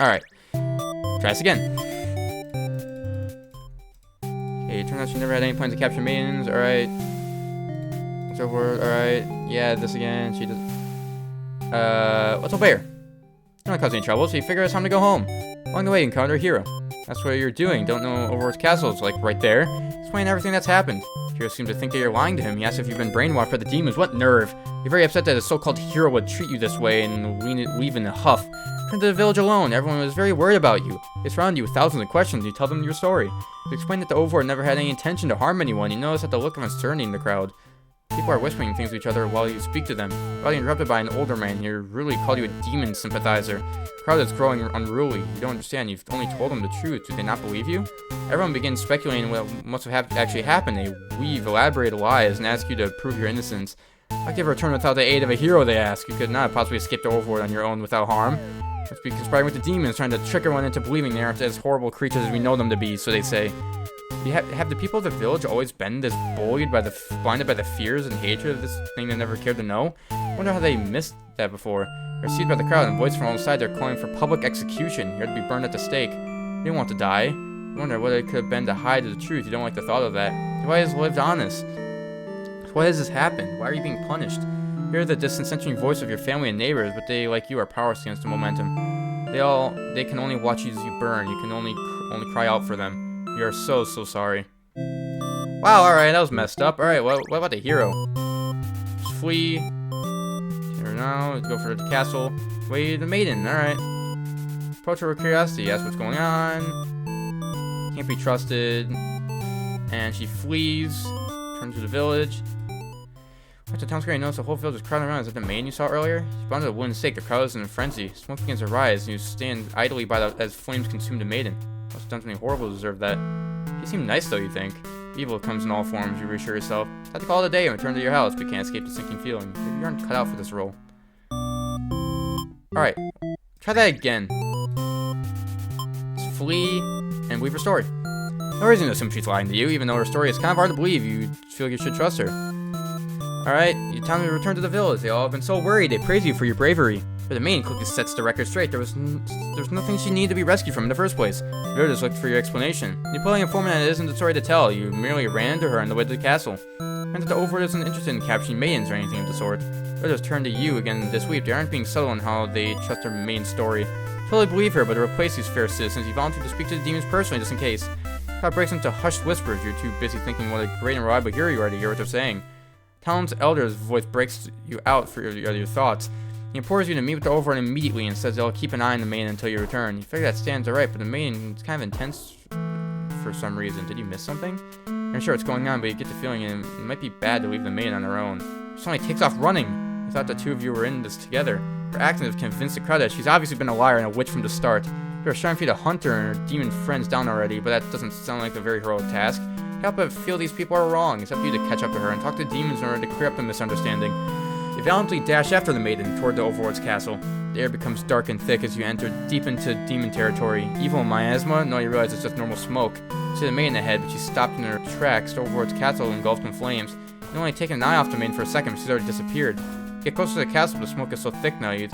Alright. Try this again. Okay, it turns out she never had any plans to capture maidens. Alright. Overlord, alright. Yeah, this again. She does. Let's obey her. Don't want to cause any trouble, so you figure it's time to go home. Along the way, you encounter a hero. That's what you're doing. Don't know Overlord's castle. It's like right there. Explain everything that's happened. Hero seems to think that you're lying to him. He asks if you've been brainwashed by the demons. What nerve! You're very upset that a so-called hero would treat you this way and leave in a huff. Return to the village alone. Everyone was very worried about you. They surround you with thousands of questions. You tell them your story. You explain that the Overlord never had any intention to harm anyone. You notice that the look of uncertainty in the crowd. People are whispering things to each other while you speak to them. Probably interrupted by an older man here, really called you a demon sympathizer. The crowd is growing unruly. You don't understand. You've only told them the truth. Do they not believe you? Everyone begins speculating what must have actually happened. They weave elaborated lies and ask you to prove your innocence. How can you return without the aid of a hero, they ask? You could not possibly escape the Overlord on your own without harm. Must be conspiring with the demons, trying to trick everyone into believing they aren't as horrible creatures as we know them to be, so they say. Have the people of the village always been this blinded by the fears and hatred of this thing they never cared to know? I wonder how they missed that before. They're seized by the crowd and voices from all sides are calling for public execution. You're to be burned at the stake. You didn't want to die. I wonder what it could have been to hide the truth. You don't like the thought of that. Why has lived honest? Why has this happened? Why are you being punished? You hear the dissenting voice of your family and neighbors, but they, like you, are powerless against the momentum. They can only watch you as you burn. You can only cry out for them. We are so sorry. Wow, alright, that was messed up. Alright, what about the hero? Just flee. Here now, go for the castle. Wait, the maiden, alright. Approach her with curiosity, ask what's going on. Can't be trusted. And she flees. Turns to the village. At the town square, you notice the whole village is crowding around. Is that the maiden you saw earlier? She's bound to a wooden stake. The crowd is in a frenzy. Smoke begins to rise, and you stand idly by as flames consume the maiden. Must have done something horrible to deserve that. You seem nice, though, you think. Evil comes in all forms, you reassure yourself. Have to call it a day and return to your house, but can't escape the sinking feeling. Maybe you aren't cut out for this role. Alright, try that again. Let's flee and weave her story. No reason to assume she's lying to you, even though her story is kind of hard to believe. You feel like you should trust her. Alright, you tell me to return to the village. They all have been so worried. They praise you for your bravery. But the maiden quickly sets the record straight. There was nothing she needed to be rescued from in the first place. Vera just looked for your explanation. You politely informed me that it isn't the story to tell. You merely ran into her on the way to the castle. And that the Overlord isn't interested in capturing maidens or anything of the sort. Vera just turned to you again this week. They aren't being subtle in how they trust her main story. Totally believe her, but to replace these fair citizens, you volunteered to speak to the demons personally just in case. Crowd breaks into hushed whispers. You're too busy thinking what a great and reliable hero you are to hear what they're saying. Talon's elder's voice breaks you out for your thoughts. He implores you to meet with the Overlord immediately and says they'll keep an eye on the maiden until you return. You figure that stands alright, but the maiden is kind of intense for some reason. Did you miss something? I'm not sure what's going on, but you get the feeling it might be bad to leave the maiden on her own. She suddenly takes off running. You thought the two of you were in this together. Her acting has convinced the crowd that she's obviously been a liar and a witch from the start. They were trying for you to hunt her and her demon friends down already, but that doesn't sound like a very heroic task. You help but feel these people are wrong. It's up to you to catch up to her and talk to the demons in order to clear up the misunderstanding. You valiantly dash after the maiden toward the Overlord's castle. The air becomes dark and thick as you enter deep into demon territory. Evil miasma? No, you realize it's just normal smoke. You see the maiden ahead, but she's stopped in her tracks. The Overlord's castle engulfed in flames. You only taken an eye off the maiden for a second, but she's already disappeared. You get closer to the castle, but the smoke is so thick now you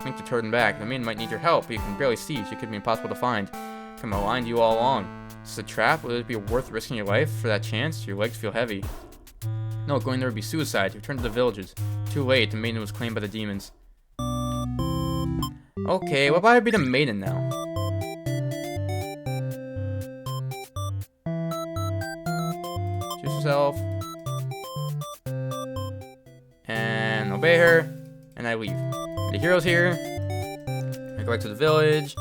think to turn back. The maiden might need your help, but you can barely see. She could be impossible to find. Come aligned you all along. Is this a trap? Would it be worth risking your life for that chance? Your legs feel heavy. No, going there would be suicide. You return to the villages. Too late, the maiden was claimed by the demons. Okay, what about I be the maiden now? Choose yourself. And obey her. And I leave. The hero's here. I go back to the village.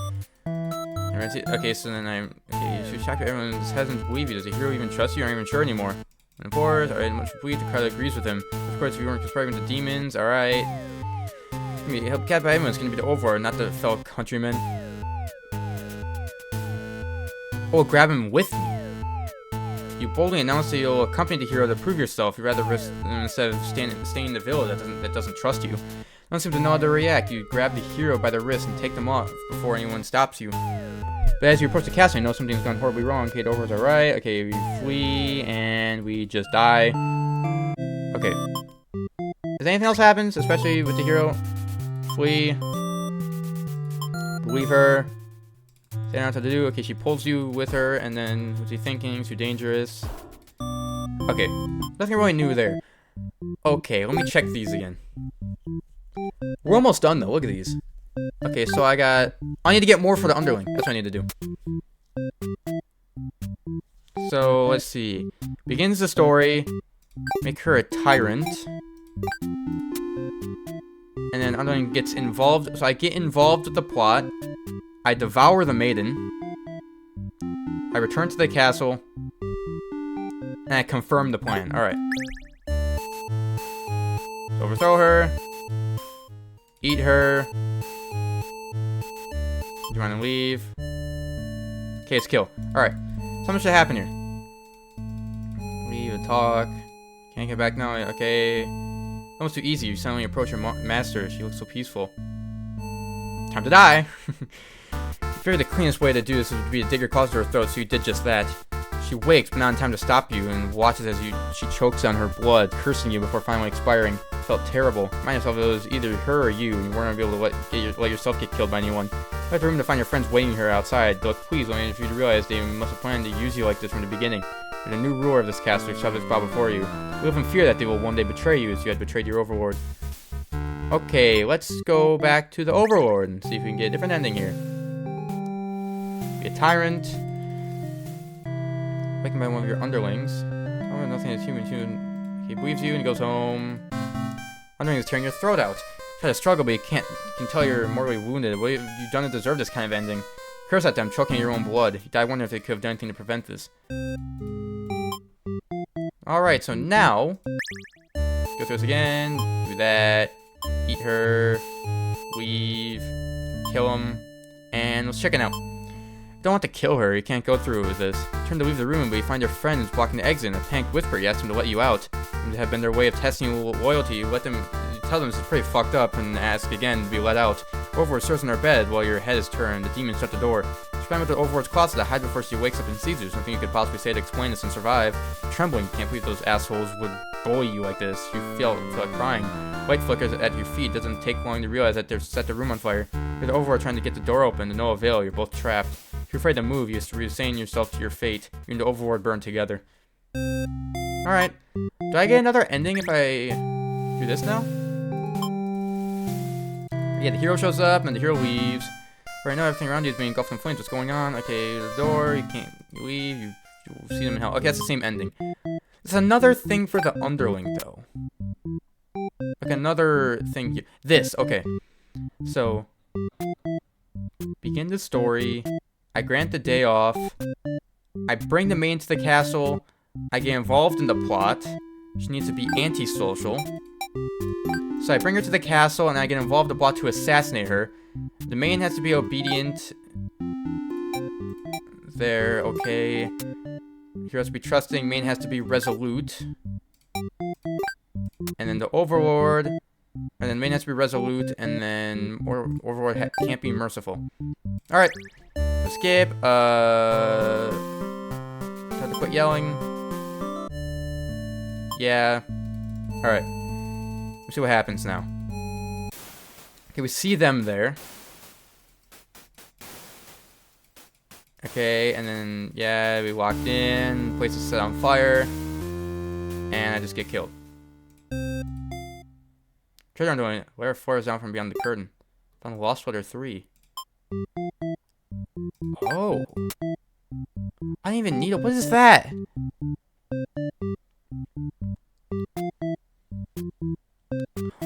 Okay, so then okay, you should shock everyone doesn't believe you. Does the hero even trust you? Aren't even sure anymore. And of course, alright, much believe the crowd agrees with him. Of course, if you weren't prescribing to demons, alright. Help Cat by everyone, it's gonna be the Overlord, not the fellow countrymen. Oh, grab him with me. You boldly announce that you'll accompany the hero to prove yourself. You'd rather risk instead of staying in the village that doesn't trust you. Don't seem to know how to react. You grab the hero by the wrist and take them off before anyone stops you. But as you approach the castle, you know something's gone horribly wrong. Okay, the Overlord's alright. Okay, we flee and we just die. Okay. If anything else happens, especially with the hero, flee. Believe her. Say not what to do. Okay, she pulls you with her, and then what's he thinking? Too dangerous. Okay, nothing really new there. Okay, let me check these again. We're almost done though. Look at these. Okay, so I need to get more for the underling. That's what I need to do. So let's see. Begins the story. Make her a tyrant. And then underling gets involved. So I get involved with the plot. I devour the maiden. I return to the castle. And I confirm the plan. Alright. Overthrow her. Eat her. You want to leave? Okay, it's kill. Alright. Something should happen here. Leave and talk. Can't get back now. Okay. Almost too easy. You suddenly approach your master. She looks so peaceful. Time to die. I figured the cleanest way to do this would be to dig your claws to her throat, so you did just that. She wakes, but not in time to stop you, and watches as she chokes on her blood, cursing you before finally expiring. It felt terrible. Remind yourself it was either her or you, and you weren't going to be able to let yourself get killed by anyone. You left the room to find your friends waiting here outside. They looked pleased, only for you to realize they must have planned to use you like this from the beginning. And the new ruler of this castle shoved his paw before you. You live in fear that they will one day betray you as you had betrayed your overlord. Okay, let's go back to the Overlord and see if we can get a different ending here. Be a tyrant. Awakened by one of your underlings. Oh, nothing is human. He believes you and he goes home. Underling is tearing your throat out. Try to struggle, but you can tell you're mortally wounded. What have you done to deserve this kind of ending? Curse at them, choking your own blood. You die wondering if they could have done anything to prevent this. Alright, so now go through this again. Do that. Eat her. Leave. Kill him. And let's check it out. Don't want to kill her. You can't go through with this. You turn to leave the room, but you find your friend is blocking the exit. In a panicked whisper, you ask them to let you out. It have been their way of testing your loyalty. You tell them it's pretty fucked up and ask again to be let out. Overlord serves in her bed while your head is turned. The demons shut the door. Spend with the Overlord's closet to hide before she wakes up and sees you. Something you could possibly say to explain this and survive. Trembling, you can't believe those assholes would bully you like this. You feel like crying. Light flickers at your feet. Doesn't take long to realize that they've set the room on fire. You're the Overlord trying to get the door open to no avail. You're both trapped. If you're afraid to move, you're resigning yourself to your fate. You and the Overlord burn together. Alright. Do I get another ending if I do this now? Yeah, the hero shows up and the hero leaves. Right now, everything around you is being engulfed in flames. What's going on? Okay, the door. You can't leave. You see them in hell. Okay, that's the same ending. It's another thing for the underling, though. Like another thing here. This, okay. So, begin the story. I grant the day off. I bring the maid to the castle. I get involved in the plot. She needs to be antisocial. So I bring her to the castle and I get involved in the plot to assassinate her. The maid has to be obedient. There, okay. Hero has to be trusting. Maid has to be resolute. And then the Overlord. And then maid has to be resolute. And then Overlord can't be merciful. Alright. Escape. Have to quit yelling. Yeah. Alright. Let's see what happens now. Okay, we see them there. Okay, and then, yeah, we walked in. Place is set on fire. And I just get killed. Treasure I'm doing it. Layer 4 is down from beyond the curtain. Found Lost Letter 3. Oh. I didn't even need it. What is that?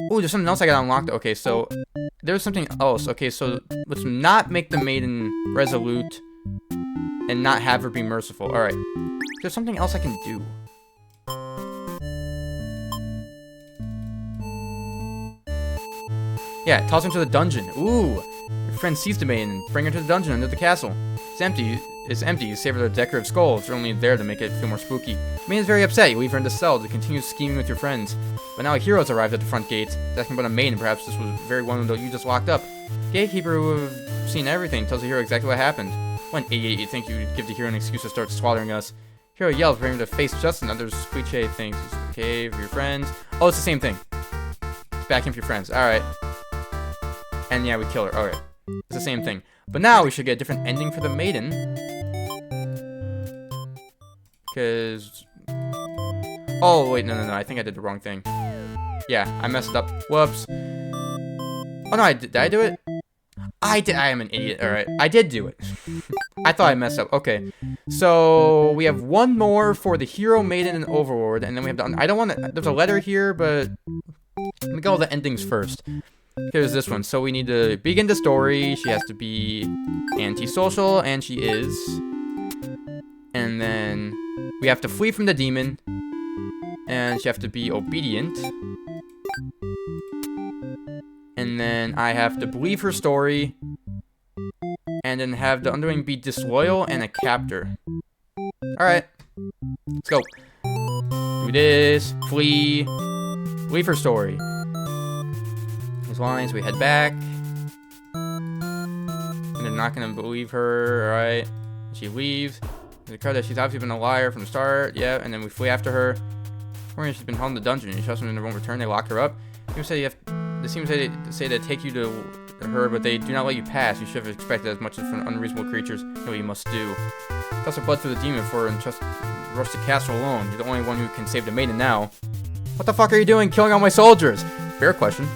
Oh, there's something else I got unlocked. Okay, so there's something else. Okay, so let's not make the maiden resolute and not have her be merciful. Alright. There's something else I can do. Yeah, toss him to the dungeon. Ooh. Your friend sees the maiden and bring her to the dungeon under the castle. It's empty. It's empty. You save her the decorative skulls. You're only there to make it feel more spooky. The maiden's very upset. You leave her in the cell to continue scheming with your friends. But now a hero's arrived at the front gate. He's asking about a maiden. Perhaps this was very one that you just locked up. Gatekeeper, who have seen everything, tells the hero exactly what happened. What an idiot. You think you would give the hero an excuse to start slaughtering us. Hero yells, bringing him to face justice and others cliche things. Okay, for your friends. Oh, it's the same thing. Back in for your friends. Alright. And yeah, we kill her. Alright. It's the same thing. But now we should get a different ending for the maiden. Because... Oh, wait, no. I think I did the wrong thing. Yeah, I messed up. Whoops. Oh, no, did I do it? I did. I am an idiot. Alright. I did do it. I thought I messed up. Okay. So, we have one more for the hero, maiden, and overlord. And then we have the... I don't want to... There's a letter here, but... Let me go with the endings first. Here's this one. So we need to begin the story. She has to be antisocial, and she is. And then we have to flee from the demon. And she has to be obedient. And then I have to believe her story. And then have the underling be disloyal and a captor. Alright. Let's go. Do this. Flee. Believe her story. Lines, we head back. And they're not gonna believe her, alright. She leaves. The card that she's obviously been a liar from the start, yeah, and then we flee after her. She's been held in the dungeon. You trust them and they won't return, they lock her up. They seem to say they take you to her, but they do not let you pass. You should have expected as much from unreasonable creatures. You know what you must do. Toss her blood through the demon for her and just rush the castle alone. You're the only one who can save the maiden now. What the fuck are you doing killing all my soldiers? Fair question.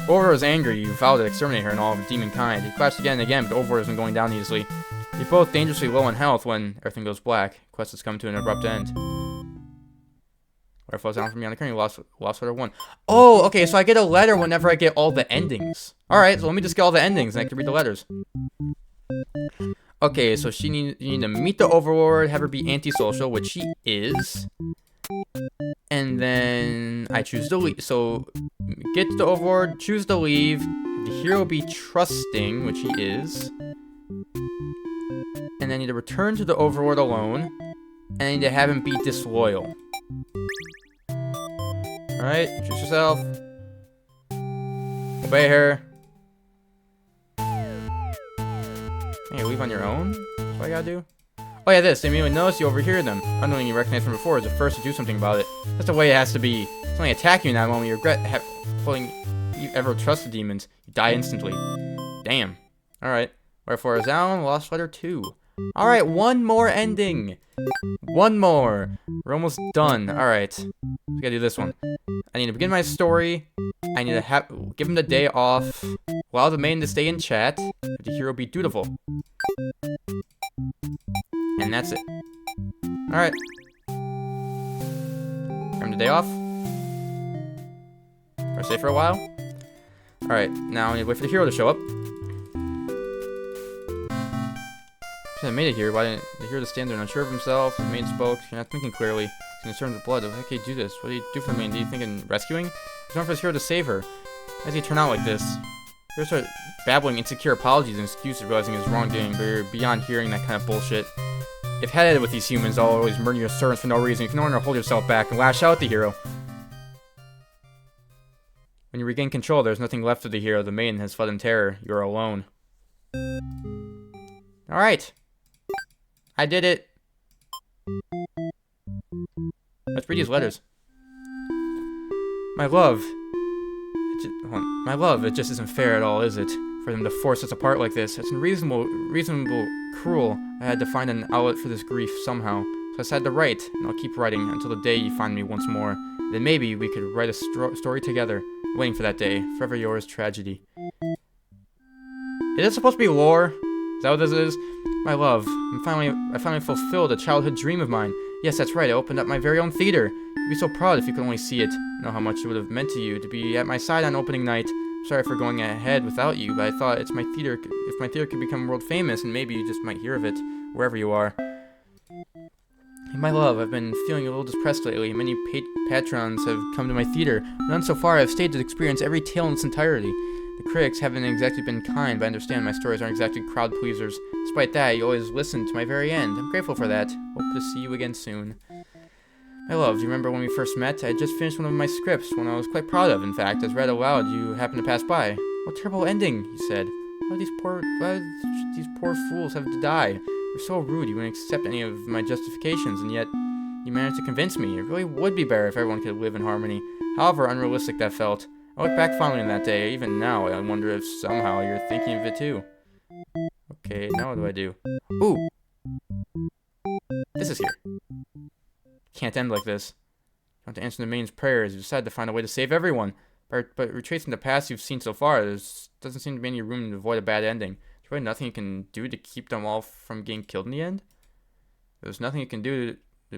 Overlord is angry. You vowed to exterminate her and all of demon kind. He clashed again and again, but Overlord isn't going down easily. You're both dangerously low in health when everything goes black. Quest has come to an abrupt end. Where falls down from beyond the curtain. You lost letter 1. Oh, okay, so I get a letter whenever I get all the endings. Alright, so let me just get all the endings and I can read the letters. Okay, so you need to meet the Overlord, have her be antisocial, which she is. And then I choose to leave. So get to the Overlord, choose to leave. The hero be trusting, which he is. And then I need to return to the Overlord alone. And I need to have him be disloyal. Alright, choose yourself. Obey her. Hey, leave on your own? That's what I gotta do? Oh yeah, this. They immediately notice you overhear them. Unknowing you recognize from before is the first to do something about it. That's the way it has to be. It's only attacking you in that moment you regret pulling you ever trust the demons. You die instantly. Damn. Alright. Wherefore is down, lost letter 2. Alright, one more ending. One more. We're almost done. Alright. We gotta do this one. I need to begin my story. I need to give him the day off. Allow the maiden to stay in chat. Let the hero be dutiful. And that's it. Alright. Give him the day off. Or stay for a while. Alright, now I need to wait for the hero to show up. I made it here. Why didn't the hero to stand there unsure of himself? The maiden spoke. You're not thinking clearly. He's concerned with blood. How can you do this? What do you do for the maiden? Do you think in rescuing? He's going for his hero to save her. Why does he turn out like this? He'll start babbling insecure apologies and excuses, realizing his wrongdoing, but you're beyond hearing that kind of bullshit. If headed with these humans, I'll always murder your servants for no reason. You can no longer hold yourself back and lash out at the hero. When you regain control, there's nothing left of the hero. The maiden has fled in terror. You're alone. Alright. I did it. Let's read these letters. My love. My love, it just isn't fair at all, is it? For them to force us apart like this. It's unreasonable, cruel. I had to find an outlet for this grief somehow. So I decided to write, and I'll keep writing until the day you find me once more. Then maybe we could write a story together. Waiting for that day. Forever yours, Tragedy. Is it supposed to be lore? Is that what this is? My love, I finally fulfilled a childhood dream of mine. Yes, that's right, I opened up my very own theater. You'd be so proud if you could only see it. Know how much it would have meant to you to be at my side on opening night. I'm sorry for going ahead without you, but I thought if my theater could become world famous, and maybe you just might hear of it, wherever you are. My love, I've been feeling a little depressed lately. Many patrons have come to my theater. None so far have stayed to experience every tale in its entirety. The critics haven't exactly been kind, but I understand my stories aren't exactly crowd pleasers. Despite that, you always listen to my very end. I'm grateful for that. Hope to see you again soon. My love, do you remember when we first met? I had just finished one of my scripts, one I was quite proud of. In fact, as read aloud, you happened to pass by. What a terrible ending, he said. Why do these poor fools have to die? You're so rude, you wouldn't accept any of my justifications, and yet you managed to convince me. It really would be better if everyone could live in harmony. However unrealistic that felt. I look back fondly on that day. Even now, I wonder if somehow you're thinking of it too. Okay, now what do I do? Ooh! This is here. Can't end like this. You want to answer the maiden's prayers. You decide to find a way to save everyone. But retracing the past you've seen so far, there doesn't seem to be any room to avoid a bad ending. There's really nothing you can do to keep them all from getting killed in the end? There's nothing you can do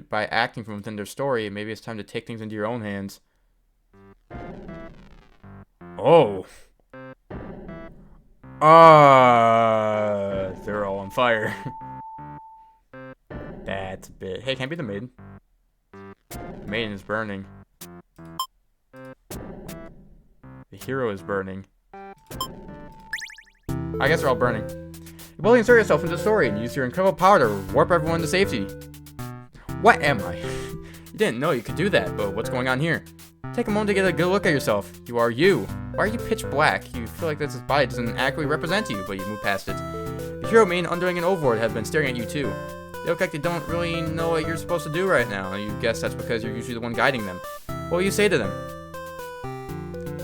by acting from within their story. Maybe it's time to take things into your own hands. Oh. They're all on fire. That's a bit. Hey, can't be the maiden. The maiden is burning. The hero is burning. I guess they're all burning. You boldly insert yourself into the story and use your incredible power to warp everyone to safety. What am I? You didn't know you could do that, but what's going on here? Take a moment to get a good look at yourself. You are you. Why are you pitch black? You feel like this body doesn't accurately represent you, but you move past it. The hero, maiden, Underling, and Overlord have been staring at you too. They look like they don't really know what you're supposed to do right now. You guess that's because you're usually the one guiding them. What will you say to them?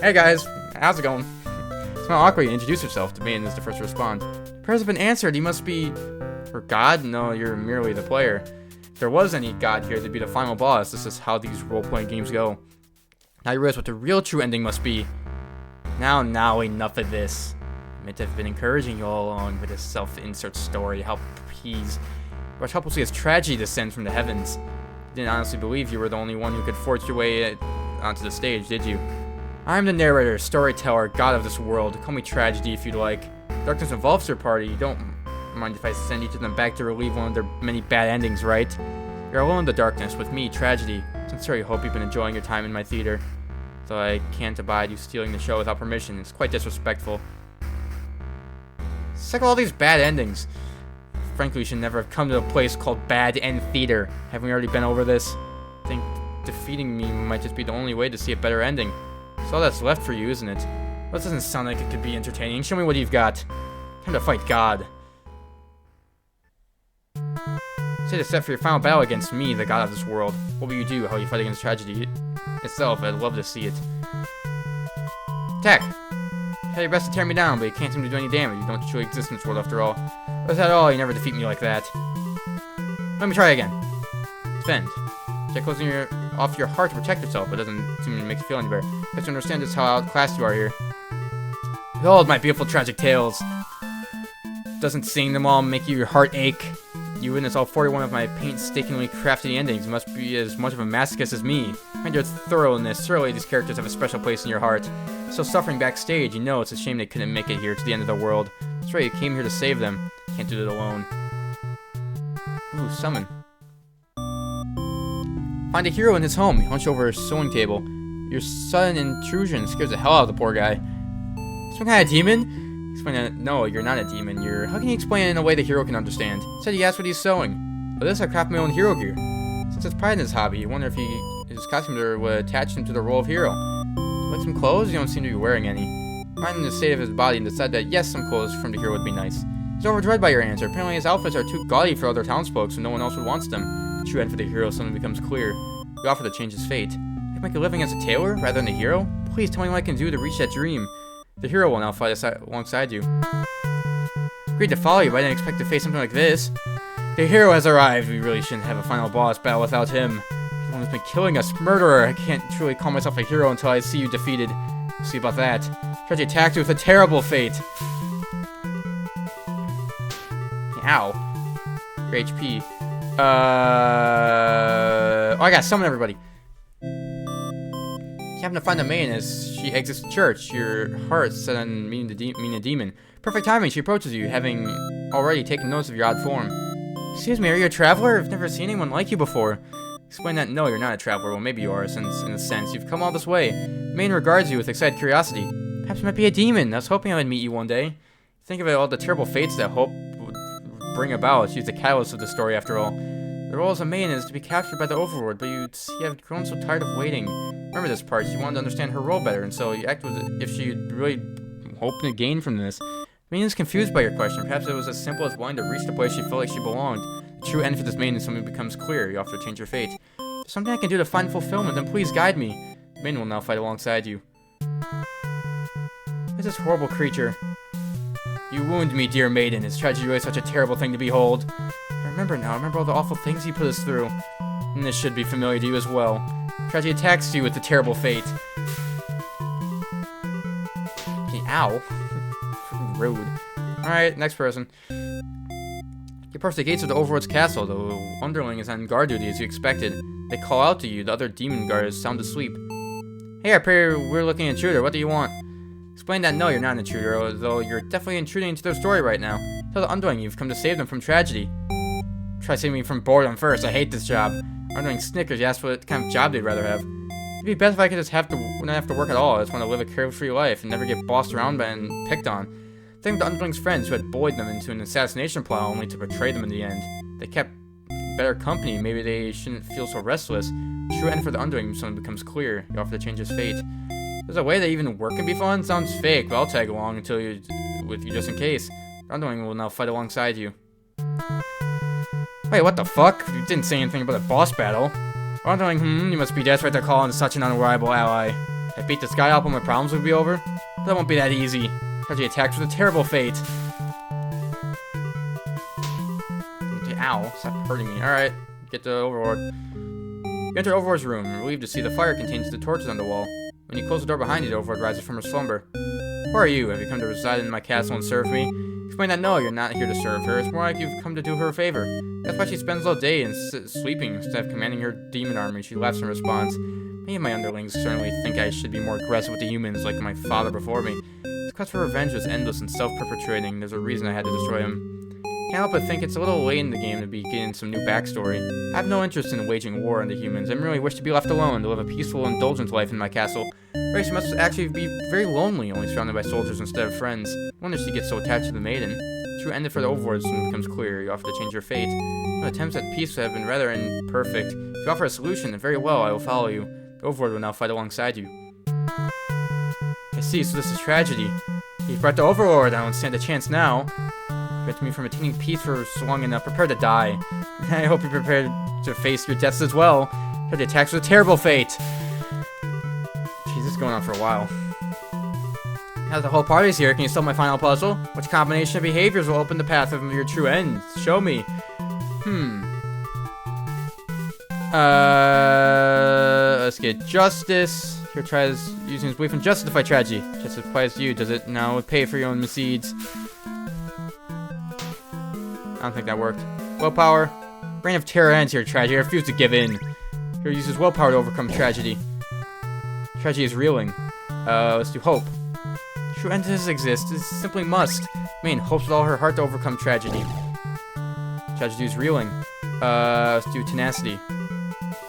Hey guys, how's it going? Smile awkwardly and introduce yourself. The maiden is the first to respond. Prayers have been answered. You must be... Or God? No, you're merely the player. If there was any God here, they'd be the final boss. This is how these role-playing games go. Now you realize what the real true ending must be. Now, enough of this. I meant to have been encouraging you all along with this self-insert story to help appease. Watch helplessly as tragedy descends from the heavens. You didn't honestly believe you were the only one who could forge your way onto the stage, did you? I'm the narrator, storyteller, god of this world. Call me Tragedy if you'd like. Darkness involves your party. You don't mind if I send each of them back to relieve one of their many bad endings, right? You're alone in the darkness with me, Tragedy. Sincerely hope you've been enjoying your time in my theater. Though I can't abide you stealing the show without permission. It's quite disrespectful. It's like all these bad endings. Frankly, we should never have come to a place called Bad End Theater. Haven't we already been over this? I think defeating me might just be the only way to see a better ending. It's all that's left for you, isn't it? Well, this doesn't sound like it could be entertaining. Show me what you've got. Time to fight God. Say to set for your final battle against me, the god of this world. What will you do? How will you fight against tragedy itself? I'd love to see it. Attack! Try your best to tear me down, but you can't seem to do any damage. You don't truly exist in this world after all. But at all, you never defeat me like that. Let me try again. Defend. Try closing off your heart to protect yourself, but it doesn't seem to make you feel any better. You have to understand just how outclassed you are here. Behold my beautiful tragic tales. Doesn't seeing them all make your heart ache? You witness all 41 of my painstakingly crafted endings. You must be as much of a masochist as me. Find your thoroughness. Surely these characters have a special place in your heart. Still suffering backstage, you know it's a shame they couldn't make it here to the end of the world. That's right, you came here to save them. Can't do it alone. Ooh, summon. Find a hero in his home. You hunch over a sewing table. Your sudden intrusion scares the hell out of the poor guy. Some kind of demon? Explain that. No, you're not a demon. How can you explain it in a way the hero can understand? Said he asked what he's sewing. But this I craft my own hero gear. Since it's pride in his hobby, you wonder if his costume would attach him to the role of hero. Like some clothes? You don't seem to be wearing any. Finding the state of his body and decide that yes, some clothes from the hero would be nice. He's overjoyed by your answer. Apparently his outfits are too gaudy for other townsfolk, so no one else would want them. The true end for the hero suddenly becomes clear. You offer to change his fate. I can make a living as a tailor rather than a hero? Please tell me what I can do to reach that dream. The hero will now fight alongside you. Agreed to follow you, but I didn't expect to face something like this. The hero has arrived. We really shouldn't have a final boss battle without him. He's the one who's been killing us. Murderer! I can't truly call myself a hero until I see you defeated. We'll see about that. Tragedy attacked you with a terrible fate. Ow. For HP. Oh, I gotta summon everybody. You happen to find the maiden as she exits the church. Your heart set on meeting a demon. Perfect timing, she approaches you, having already taken notice of your odd form. Excuse me, are you a traveler? I've never seen anyone like you before. Explain that no, you're not a traveler. Well, maybe you are, since, in a sense, you've come all this way. The maiden regards you with excited curiosity. Perhaps you might be a demon. I was hoping I would meet you one day. Think of all the terrible fates that hope would bring about. She's the catalyst of the story, after all. The role as a maiden is to be captured by the Overlord, but you have grown so tired of waiting. Remember this part, you wanted to understand her role better, and so you act with it if she really hoped to gain from this. Maiden is confused by your question. Perhaps it was as simple as wanting to reach the place she felt like she belonged. The true end for this maiden suddenly becomes clear. You offer to change your fate. If there's something I can do to find fulfillment, then please guide me. The maiden will now fight alongside you. Who is this horrible creature? You wound me, dear maiden. Is tragedy really such a terrible thing to behold? I remember now. I remember all the awful things he put us through. And this should be familiar to you as well. Tragedy attacks you with the terrible fate. Okay, ow. Freaking rude. Alright, next person. You approach the gates of the Overlord's castle. The underling is on guard duty as you expected. They call out to you. The other demon guard is sound asleep. Hey, our we're looking intruder. What do you want? Explain that no, you're not an intruder, though you're definitely intruding into their story right now. Tell the underling you've come to save them from tragedy. Try saving me from boredom first. I hate this job. Underling snickers. You asked what kind of job they'd rather have. It'd be best if I could just not have to work at all. I just want to live a carefree life and never get bossed around by and picked on. Think of the underling's friends who had bullied them into an assassination plot only to betray them in the end. They kept better company. Maybe they shouldn't feel so restless. The true end for the underling suddenly becomes clear. You offer to change his fate. There's a way that even work can be fun? Sounds fake, but I'll tag along with you just in case. The underling will now fight alongside you. Wait, what the fuck? You didn't say anything about a boss battle. Underling, you must be desperate to call in such an unreliable ally. If I beat this guy up and my problems will be over? But that won't be that easy. Tragedy attacks with a terrible fate. Ow, stop hurting me. Alright, get to Overlord. You enter Overlord's room, relieved to see the fire contains the torches on the wall. When you close the door behind you, the Overlord rises from her slumber. Who are you? Have you come to reside in my castle and serve me? Explain that no, you're not here to serve her. It's more like you've come to do her a favor. That's why she spends all day sleeping instead of commanding her demon army. She laughs in response. Many of my underlings certainly think I should be more aggressive with the humans like my father before me. His quest for revenge was endless and self-perpetuating. There's a reason I had to destroy him. Can't help but think it's a little late in the game to be getting some new backstory. I have no interest in waging war on the humans. I merely wish to be left alone, to live a peaceful, indulgent life in my castle. Race must actually be very lonely, only surrounded by soldiers instead of friends. I wonder if she gets so attached to the maiden. The true end for the Overlord soon becomes clear. You offer to change your fate. My attempts at peace have been rather imperfect. If you offer a solution, then very well, I will follow you. The Overlord will now fight alongside you. I see, so this is tragedy. You've brought the Overlord, I don't stand a chance now. Prevent me from attaining peace for so long enough. Prepare to die. I hope you're prepared to face your deaths as well. The attacks with a terrible fate. Jeez, this is going on for a while. Now that the whole party's here, can you solve my final puzzle? Which combination of behaviors will open the path of your true end? Show me. Let's get justice. Here tries using his belief in justice to fight tragedy. Just applies to you, does it? Now pay for your own misdeeds. I don't think that worked. Willpower. Reign of terror ends here, tragedy. I refuse to give in. Here uses willpower to overcome tragedy. Tragedy is reeling. Let's do hope. True end does exist. It simply must. Main hopes with all her heart to overcome tragedy. Tragedy is reeling. Let's do tenacity.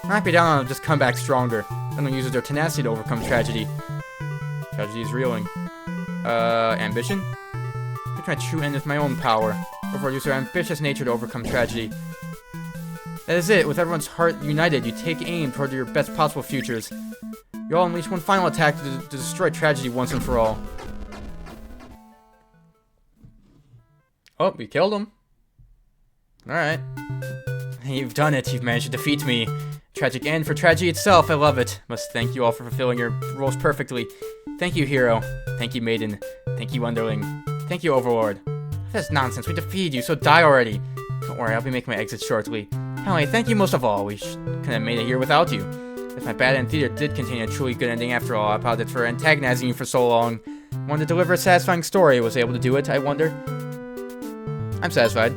Knock me down, I'll just come back stronger. Someone uses their tenacity to overcome tragedy. Tragedy is reeling. Ambition? Pick my true end with my own power. Therefore, use their ambitious nature to overcome tragedy. That is it. With everyone's heart united, you take aim toward your best possible futures. You all unleash one final attack to destroy tragedy once and for all. Oh, we killed him. Alright. You've done it. You've managed to defeat me. Tragic end for tragedy itself. I love it. Must thank you all for fulfilling your roles perfectly. Thank you, hero. Thank you, maiden. Thank you, underling. Thank you, overlord. That's nonsense. We defeated you, so die already. Don't worry, I'll be making my exit shortly. Anyway, thank you most of all. We couldn't have made it here without you. If my bad end theater did contain a truly good ending after all, I apologize for antagonizing you for so long. Wanted to deliver a satisfying story. Was able to do it, I wonder? I'm satisfied.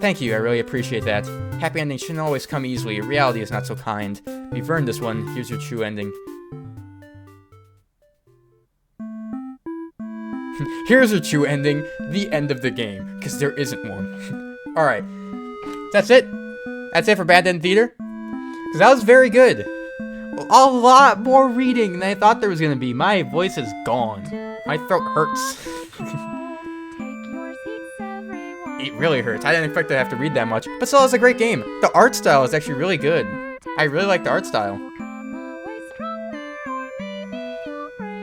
Thank you, I really appreciate that. Happy endings shouldn't always come easily. Reality is not so kind. You've earned this one. Here's your true ending. Here's your true ending. The end of the game. Because there isn't one. Alright. That's it. That's it for Bad End Theater. Because that was very good. A lot more reading than I thought there was going to be. My voice is gone. My throat hurts. It really hurts. I didn't expect to have to read that much. But still, it's a great game. The art style is actually really good. I really like the art style.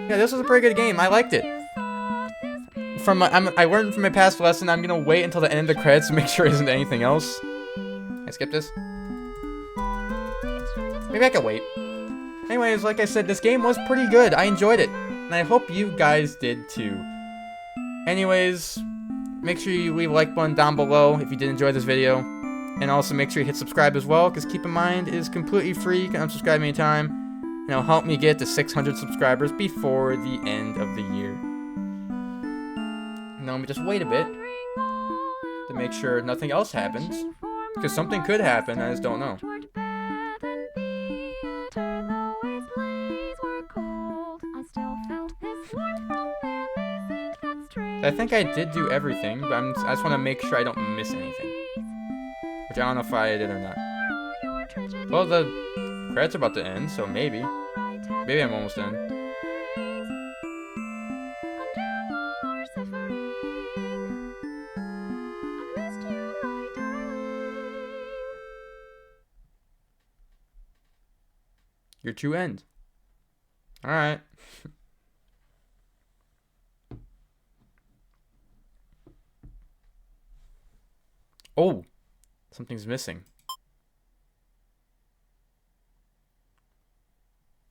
Yeah, this was a pretty good game. I liked it. I learned from my past lesson, I'm going to wait until the end of the credits to make sure there isn't anything else. Can I skip this? Maybe I can wait. Anyways, like I said, this game was pretty good. I enjoyed it. And I hope you guys did too. Anyways, make sure you leave a like button down below if you did enjoy this video. And also make sure you hit subscribe as well, because keep in mind, it is completely free. You can unsubscribe anytime. And it'll help me get to 600 subscribers before the end of the year. Now let me just wait a bit to make sure nothing else happens. Because something could happen, I just don't know. I think I did do everything, but I just want to make sure I don't miss anything. Which I don't know if I did or not. Well, the credits are about to end, so maybe. Maybe I'm almost done. Your true end. Alright. Oh, something's missing.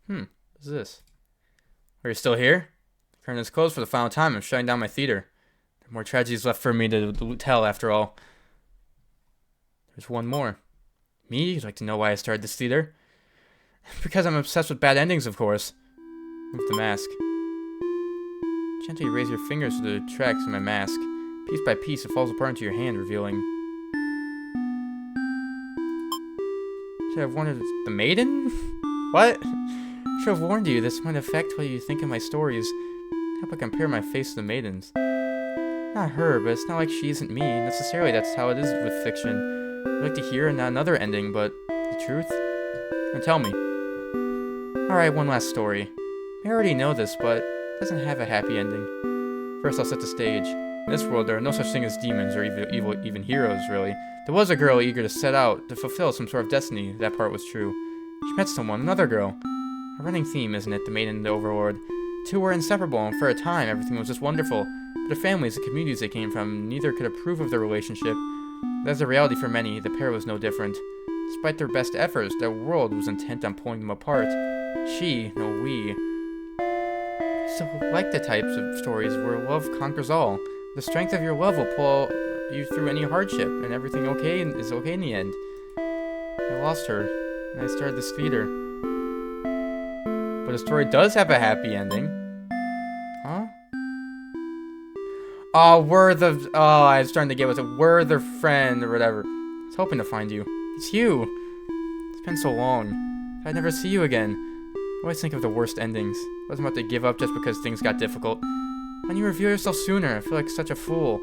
What is this? Are you still here? The curtain is closed for the final time. I'm shutting down my theater. There are more tragedies left for me to tell, after all. There's one more. Me? You'd like to know why I started this theater? Because I'm obsessed with bad endings, of course. Move the mask. Gently raise your fingers to the tracks of my mask. Piece by piece, it falls apart into your hand, revealing... Should I have warned the maiden? What? Should have warned you. This might affect what you think of my stories. How about I compare my face to the maiden's? Not her, but it's not like she isn't me. Necessarily, that's how it is with fiction. I'd like to hear another ending, but the truth? Now tell me. Alright, one last story. I already know this, but it doesn't have a happy ending. First, I'll set the stage. In this world, there are no such thing as demons or even heroes, really. There was a girl eager to set out to fulfill some sort of destiny. That part was true. She met someone, another girl. A running theme, isn't it? The maiden and the overlord. The two were inseparable, and for a time, everything was just wonderful. But The families, the communities they came from, neither could approve of their relationship. That's a reality for many. The pair was no different. Despite their best efforts, the world was intent on pulling them apart. She, no we. So like the types of stories where love conquers all. The strength of your love will pull you through any hardship, and everything is okay in the end. I lost her, and I started this theater. But the story does have a happy ending. Huh? Oh, I was starting to get with it. We're their friend, or whatever. I was hoping to find you. It's you. It's been so long. I'd never see you again. I always think of the worst endings. I wasn't about to give up just because things got difficult. Why didn't you reveal yourself sooner? I feel like such a fool.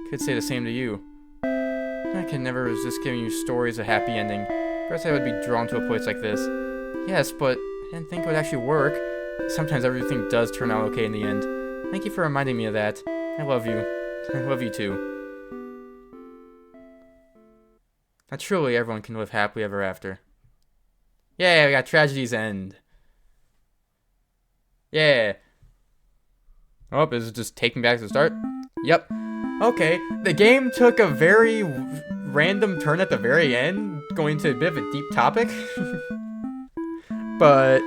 Could say the same to you. I can never resist giving you stories of happy ending. First I would be drawn to a place like this. Yes, but I didn't think it would actually work. Sometimes everything does turn out okay in the end. Thank you for reminding me of that. I love you. I love you too. Now truly everyone can live happily ever after. Yeah, we got Tragedy's End. Yeah. Oh, is it just taking back to the start? Yep. Okay, the game took a very random turn at the very end, going to a bit of a deep topic. But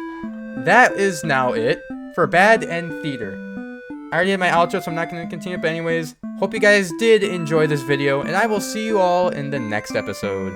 that is now it for Bad End Theater. I already had my outro, so I'm not going to continue, but anyways, hope you guys did enjoy this video, and I will see you all in the next episode.